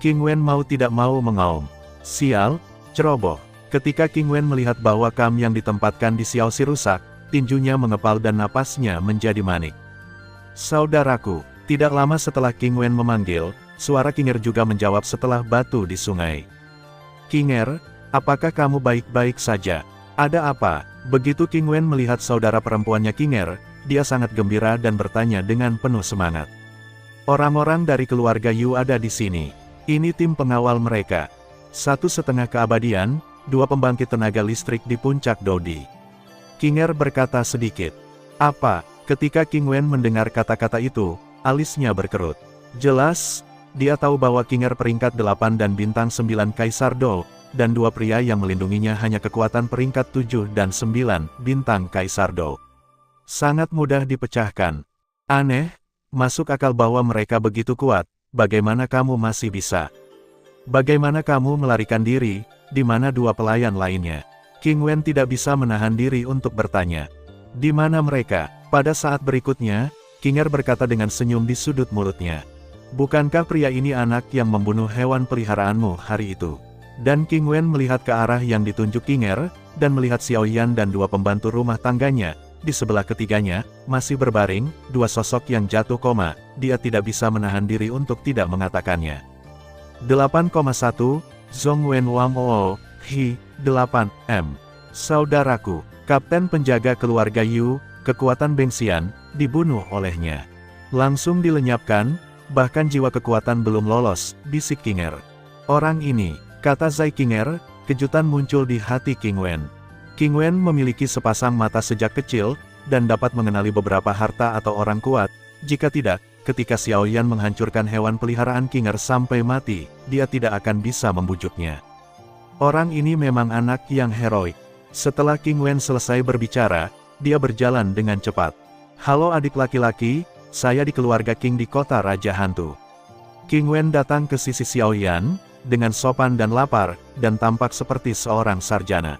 King Wen mau tidak mau mengaum. Sial, ceroboh. Ketika King Wen melihat bahwa kam yang ditempatkan di Xiaoxi rusak, tinjunya mengepal dan napasnya menjadi manik. Saudaraku, tidak lama setelah King Wen memanggil, suara Qinger juga menjawab setelah batu di sungai. Qinger, apakah kamu baik-baik saja? Ada apa? Begitu King Wen melihat saudara perempuannya Qinger, dia sangat gembira dan bertanya dengan penuh semangat. Orang-orang dari keluarga Yu ada di sini. Ini tim pengawal mereka. 1,5 keabadian, 2 pembangkit tenaga listrik di puncak Dodi. Qinger berkata sedikit. Apa? Ketika King Wen mendengar kata-kata itu, alisnya berkerut. Jelas, dia tahu bahwa Qinger peringkat 8 dan bintang 9 Kaisar Do, dan 2 pria yang melindunginya hanya kekuatan peringkat 7 dan 9 bintang Kaisar Do. Sangat mudah dipecahkan. Aneh, masuk akal bahwa mereka begitu kuat, bagaimana kamu masih bisa? Bagaimana kamu melarikan diri, di mana 2 pelayan lainnya? King Wen tidak bisa menahan diri untuk bertanya. Di mana mereka? Pada saat berikutnya, Qinger berkata dengan senyum di sudut mulutnya. Bukankah pria ini anak yang membunuh hewan peliharaanmu hari itu? Dan King Wen melihat ke arah yang ditunjuk Qinger, dan melihat Xiaoyan dan 2 pembantu rumah tangganya. Di sebelah ketiganya, masih berbaring, 2 sosok yang jatuh koma, dia tidak bisa menahan diri untuk tidak mengatakannya. 8,1, Zhong Wen Wang Oo, Hi, 8M. Saudaraku, Kapten penjaga keluarga Yu, kekuatan Bengxian, dibunuh olehnya. Langsung dilenyapkan, bahkan jiwa kekuatan belum lolos, bisik Qinger. Orang ini, kata Zai Qinger, kejutan muncul di hati King Wen. King Wen memiliki sepasang mata sejak kecil, dan dapat mengenali beberapa harta atau orang kuat. Jika tidak, ketika Xiaoyan menghancurkan hewan peliharaan Qinger sampai mati, dia tidak akan bisa membujuknya. Orang ini memang anak yang heroik. Setelah King Wen selesai berbicara, dia berjalan dengan cepat. Halo adik laki-laki, saya di keluarga King di kota Raja Hantu. King Wen datang ke sisi Xiaoyan, dengan sopan dan lapar, dan tampak seperti seorang sarjana.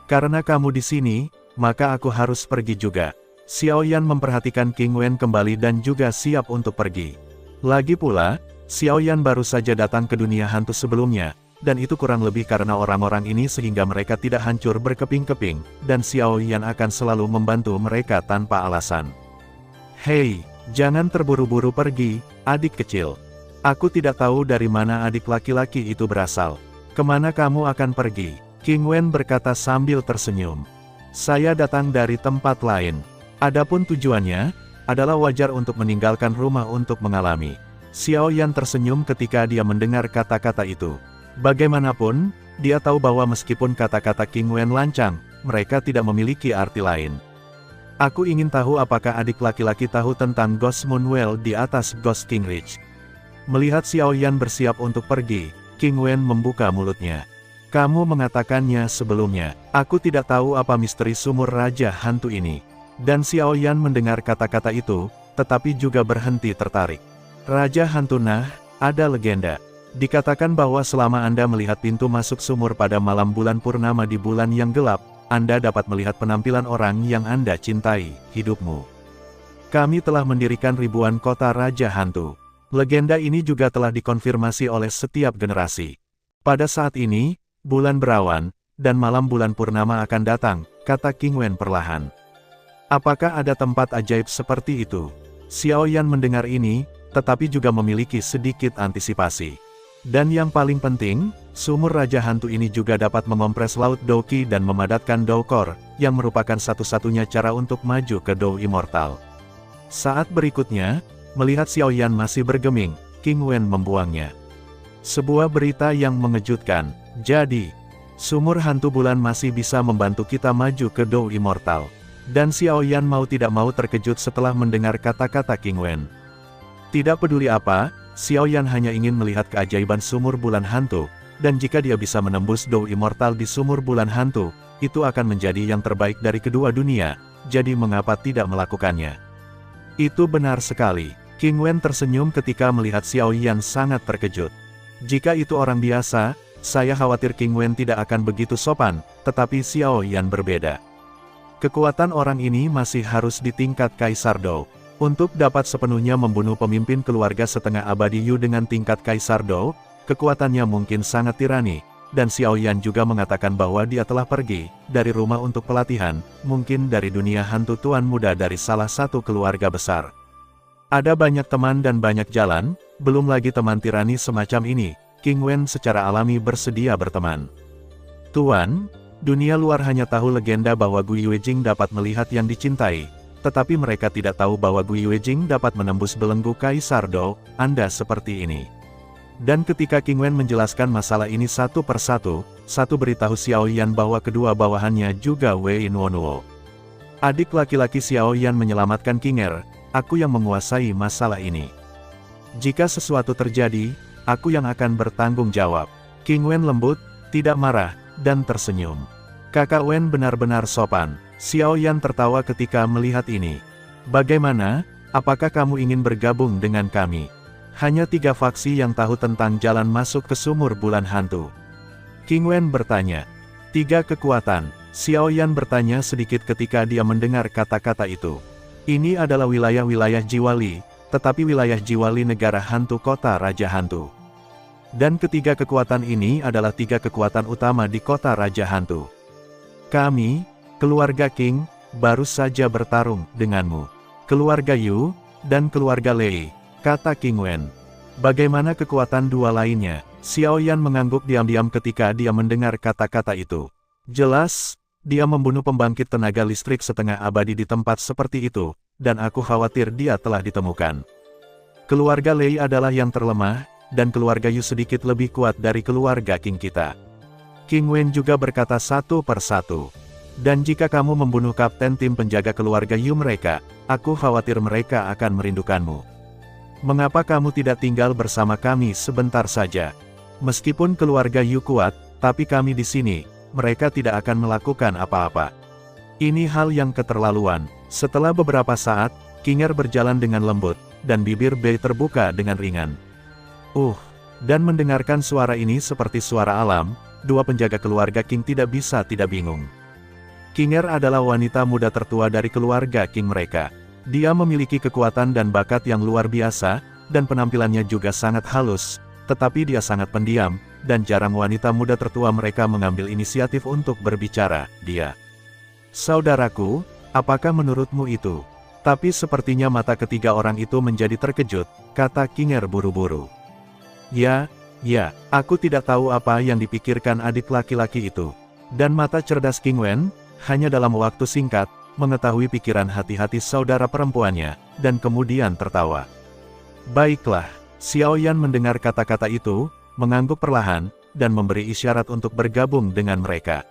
Karena kamu di sini, maka aku harus pergi juga. Xiaoyan memperhatikan King Wen kembali dan juga siap untuk pergi. Lagi pula, Xiaoyan baru saja datang ke dunia hantu sebelumnya, dan itu kurang lebih karena orang-orang ini sehingga mereka tidak hancur berkeping-keping, dan Xiaoyan akan selalu membantu mereka tanpa alasan. Hei, jangan terburu-buru pergi, adik kecil. Aku tidak tahu dari mana adik laki-laki itu berasal. Kemana kamu akan pergi? King Wen berkata sambil tersenyum. Saya datang dari tempat lain. Adapun tujuannya, adalah wajar untuk meninggalkan rumah untuk mengalami. Xiao Yan tersenyum ketika dia mendengar kata-kata itu. Bagaimanapun, dia tahu bahwa meskipun kata-kata King Wen lancang, mereka tidak memiliki arti lain. Aku ingin tahu apakah adik laki-laki tahu tentang Ghost Moonwell di atas Ghost King Ridge. Melihat Xiao Yan bersiap untuk pergi, King Wen membuka mulutnya. Kamu mengatakannya sebelumnya. Aku tidak tahu apa misteri sumur Raja Hantu ini. Dan Xiao Yan mendengar kata-kata itu, tetapi juga berhenti tertarik. Raja Hantu Nah, ada legenda. Dikatakan bahwa selama Anda melihat pintu masuk sumur pada malam bulan purnama di bulan yang gelap, Anda dapat melihat penampilan orang yang Anda cintai, hidupmu. Kami telah mendirikan ribuan kota Raja Hantu. Legenda ini juga telah dikonfirmasi oleh setiap generasi. Pada saat ini, bulan berawan, dan malam bulan purnama akan datang, kata King Wen perlahan. Apakah ada tempat ajaib seperti itu? Xiao Yan mendengar ini, tetapi juga memiliki sedikit antisipasi. Dan yang paling penting, sumur Raja Hantu ini juga dapat mengompres laut Douqi dan memadatkan Doukor, yang merupakan satu-satunya cara untuk maju ke Dou Immortal. Saat berikutnya, melihat Xiao Yan masih bergeming, King Wen membuangnya. Sebuah berita yang mengejutkan. Jadi, sumur hantu bulan masih bisa membantu kita maju ke Dou Immortal. Dan Xiao Yan mau tidak mau terkejut setelah mendengar kata-kata King Wen. Tidak peduli apa, Xiao Yan hanya ingin melihat keajaiban sumur bulan hantu, dan jika dia bisa menembus Dou Immortal di sumur bulan hantu, itu akan menjadi yang terbaik dari kedua dunia, jadi mengapa tidak melakukannya? Itu benar sekali. King Wen tersenyum ketika melihat Xiao Yan sangat terkejut. Jika itu orang biasa, saya khawatir King Wen tidak akan begitu sopan, tetapi Xiao Yan berbeda. Kekuatan orang ini masih harus di tingkat Kaisar Dou. Untuk dapat sepenuhnya membunuh pemimpin keluarga setengah abadi Yu dengan tingkat Kaisar Dou, kekuatannya mungkin sangat tirani, dan Xiao Yan juga mengatakan bahwa dia telah pergi dari rumah untuk pelatihan, mungkin dari dunia hantu tuan muda dari salah satu keluarga besar. Ada banyak teman dan banyak jalan, belum lagi teman tirani semacam ini, King Wen secara alami bersedia berteman. Tuan, dunia luar hanya tahu legenda bahwa Gui Yuejing dapat melihat yang dicintai, tetapi mereka tidak tahu bahwa Gui Yuejing dapat menembus belenggu Kaisar Dou, Anda seperti ini. Dan ketika King Wen menjelaskan masalah ini satu persatu, satu beritahu Xiao Yan bahwa kedua bawahannya juga Wei Nuonuo. Adik laki-laki Xiao Yan menyelamatkan King Er, aku yang menguasai masalah ini. Jika sesuatu terjadi, aku yang akan bertanggung jawab. King Wen lembut, tidak marah, dan tersenyum. Kakak Wen benar-benar sopan. Xiao Yan tertawa ketika melihat ini. Bagaimana, apakah kamu ingin bergabung dengan kami? Hanya 3 faksi yang tahu tentang jalan masuk ke sumur bulan hantu. King Wen bertanya. 3 kekuatan. Xiao Yan bertanya sedikit ketika dia mendengar kata-kata itu. Ini adalah wilayah-wilayah Jiwali, tetapi wilayah Jiwali negara hantu kota Raja Hantu. Dan ketiga kekuatan ini adalah 3 kekuatan utama di kota Raja Hantu. Kami, keluarga King, baru saja bertarung denganmu. Keluarga Yu, dan keluarga Lei, kata King Wen. Bagaimana kekuatan 2 lainnya? Xiao Yan mengangguk diam-diam ketika dia mendengar kata-kata itu. Jelas, dia membunuh pembangkit tenaga listrik setengah abadi di tempat seperti itu, dan aku khawatir dia telah ditemukan. Keluarga Lei adalah yang terlemah, dan keluarga Yu sedikit lebih kuat dari keluarga King kita. King Wen juga berkata satu persatu. Dan jika kamu membunuh kapten tim penjaga keluarga Yu mereka, aku khawatir mereka akan merindukanmu. Mengapa kamu tidak tinggal bersama kami sebentar saja? Meskipun keluarga Yu kuat, tapi kami di sini, mereka tidak akan melakukan apa-apa. Ini hal yang keterlaluan. Setelah beberapa saat, King Er berjalan dengan lembut, dan bibir Bei terbuka dengan ringan. Dan mendengarkan suara ini seperti suara alam, 2 penjaga keluarga King tidak bisa tidak bingung. King Er adalah wanita muda tertua dari keluarga King mereka. Dia memiliki kekuatan dan bakat yang luar biasa, dan penampilannya juga sangat halus, tetapi dia sangat pendiam, dan jarang wanita muda tertua mereka mengambil inisiatif untuk berbicara. Dia, saudaraku, apakah menurutmu itu? Tapi sepertinya mata ketiga orang itu menjadi terkejut, kata King Er buru-buru. Ya, aku tidak tahu apa yang dipikirkan adik laki-laki itu. Dan mata cerdas King Wen, hanya dalam waktu singkat, mengetahui pikiran hati-hati saudara perempuannya, dan kemudian tertawa. Baiklah, Xiao Yan mendengar kata-kata itu, mengangguk perlahan, dan memberi isyarat untuk bergabung dengan mereka.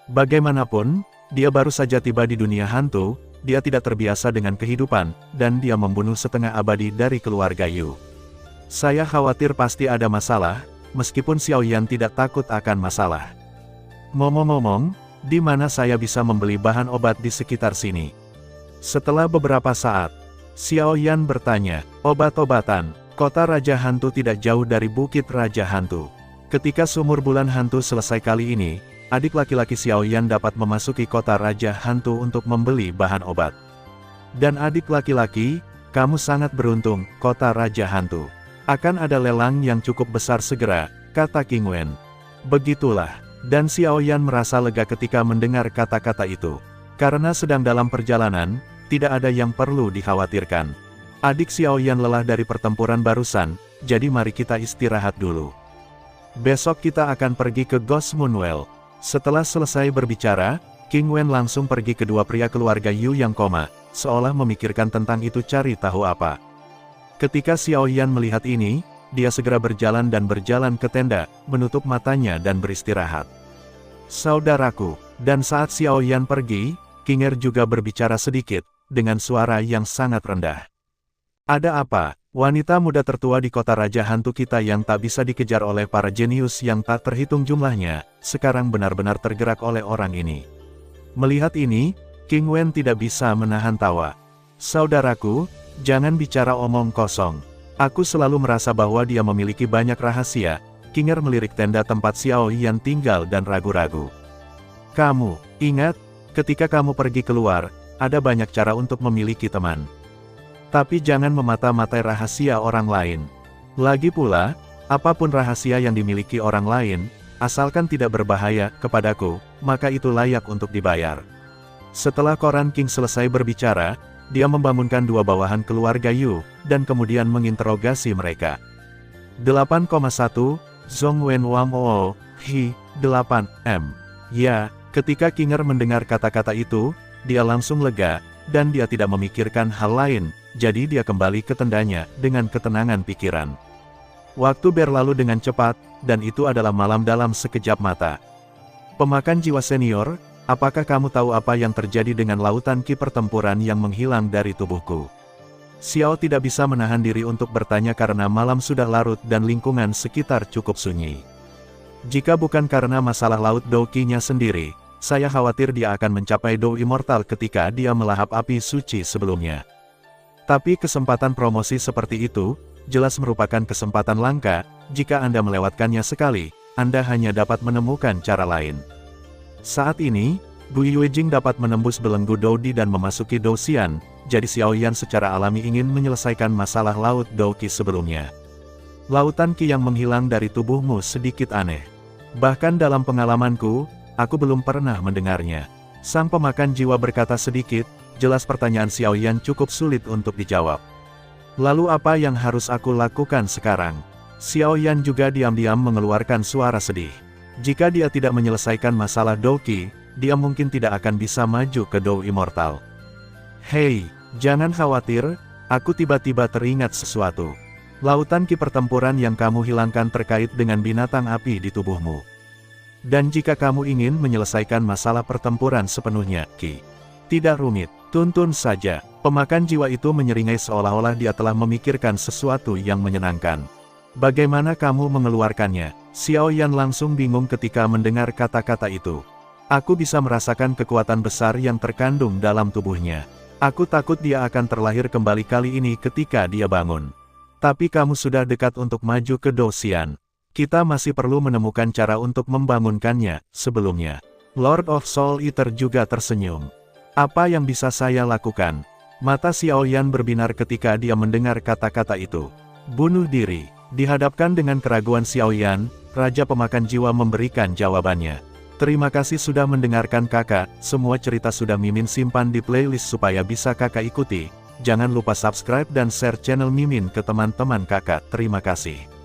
Bagaimanapun, dia baru saja tiba di dunia hantu, dia tidak terbiasa dengan kehidupan, dan dia membunuh setengah abadi dari keluarga Yu. Saya khawatir pasti ada masalah, meskipun Xiao Yan tidak takut akan masalah. Ngomong-ngomong, di mana saya bisa membeli bahan obat di sekitar sini? Setelah beberapa saat, Xiao Yan bertanya, obat-obatan, kota Raja Hantu tidak jauh dari Bukit Raja Hantu. Ketika sumur bulan hantu selesai kali ini, adik laki-laki Xiao Yan dapat memasuki kota Raja Hantu untuk membeli bahan obat. Dan adik laki-laki, kamu sangat beruntung, kota Raja Hantu. Akan ada lelang yang cukup besar segera, kata King Wen. Begitulah, dan Xiao Yan merasa lega ketika mendengar kata-kata itu. Karena sedang dalam perjalanan, tidak ada yang perlu dikhawatirkan. Adik Xiao Yan lelah dari pertempuran barusan, jadi mari kita istirahat dulu. Besok kita akan pergi ke Ghost Moonwell. Setelah selesai berbicara, King Wen langsung pergi ke dua pria keluarga Yu yang koma, seolah memikirkan tentang itu cari tahu apa. Ketika Xiao Yan melihat ini, dia segera berjalan ke tenda, menutup matanya dan beristirahat. Saudaraku, dan saat Xiao Yan pergi, King Er juga berbicara sedikit, dengan suara yang sangat rendah. Ada apa? Wanita muda tertua di kota Raja Hantu kita yang tak bisa dikejar oleh para jenius yang tak terhitung jumlahnya, sekarang benar-benar tergerak oleh orang ini. Melihat ini, King Wen tidak bisa menahan tawa. Saudaraku, jangan bicara omong kosong. Aku selalu merasa bahwa dia memiliki banyak rahasia. King Er melirik tenda tempat Xiao Yan tinggal dan ragu-ragu. Kamu, ingat, ketika kamu pergi keluar, ada banyak cara untuk memiliki teman. Tapi jangan memata-matai rahasia orang lain. Lagi pula, apapun rahasia yang dimiliki orang lain, asalkan tidak berbahaya kepadaku, maka itu layak untuk dibayar. Setelah Koran King selesai berbicara, dia membangunkan dua bawahan keluarga Yu, dan kemudian menginterogasi mereka. 8,1, Zhong Wen Wang Oo, Hi, 8M. Ya, ketika King Er mendengar kata-kata itu, dia langsung lega, dan dia tidak memikirkan hal lain, jadi dia kembali ke tendanya, dengan ketenangan pikiran. Waktu berlalu dengan cepat, dan itu adalah malam dalam sekejap mata. Pemakan jiwa senior, apakah kamu tahu apa yang terjadi dengan lautan ki pertempuran yang menghilang dari tubuhku? Xiao tidak bisa menahan diri untuk bertanya karena malam sudah larut dan lingkungan sekitar cukup sunyi. Jika bukan karena masalah laut Dou Qi-nya sendiri, saya khawatir dia akan mencapai Dou Immortal ketika dia melahap api suci sebelumnya. Tapi kesempatan promosi seperti itu, jelas merupakan kesempatan langka. Jika Anda melewatkannya sekali, Anda hanya dapat menemukan cara lain. Saat ini, Bu Yuejing dapat menembus belenggu Dou Di dan memasuki Dou Xian, jadi Xiao Yan secara alami ingin menyelesaikan masalah laut Dou Qi sebelumnya. Lautan Qi yang menghilang dari tubuhmu sedikit aneh. Bahkan dalam pengalamanku, aku belum pernah mendengarnya. Sang pemakan jiwa berkata sedikit, jelas pertanyaan Xiao Yan cukup sulit untuk dijawab. Lalu apa yang harus aku lakukan sekarang? Xiao Yan juga diam-diam mengeluarkan suara sedih. Jika dia tidak menyelesaikan masalah Dou Qi, dia mungkin tidak akan bisa maju ke Dou Immortal. Hei, jangan khawatir, aku tiba-tiba teringat sesuatu. Lautan Qi pertempuran yang kamu hilangkan terkait dengan binatang api di tubuhmu. Dan jika kamu ingin menyelesaikan masalah pertempuran sepenuhnya, Qi tidak rumit, tuntun saja. Pemakan jiwa itu menyeringai seolah-olah dia telah memikirkan sesuatu yang menyenangkan. Bagaimana kamu mengeluarkannya? Xiao Yan langsung bingung ketika mendengar kata-kata itu. Aku bisa merasakan kekuatan besar yang terkandung dalam tubuhnya. Aku takut dia akan terlahir kembali kali ini ketika dia bangun. Tapi kamu sudah dekat untuk maju ke Dou Xian. Kita masih perlu menemukan cara untuk membangunkannya sebelumnya. Lord of Soul Eater juga tersenyum. Apa yang bisa saya lakukan? Mata Xiao Yan berbinar ketika dia mendengar kata-kata itu. Bunuh diri. Dihadapkan dengan keraguan Xiao Yan, Raja Pemakan Jiwa memberikan jawabannya. Terima kasih sudah mendengarkan kakak, semua cerita sudah Mimin simpan di playlist supaya bisa kakak ikuti. Jangan lupa subscribe dan share channel Mimin ke teman-teman kakak. Terima kasih.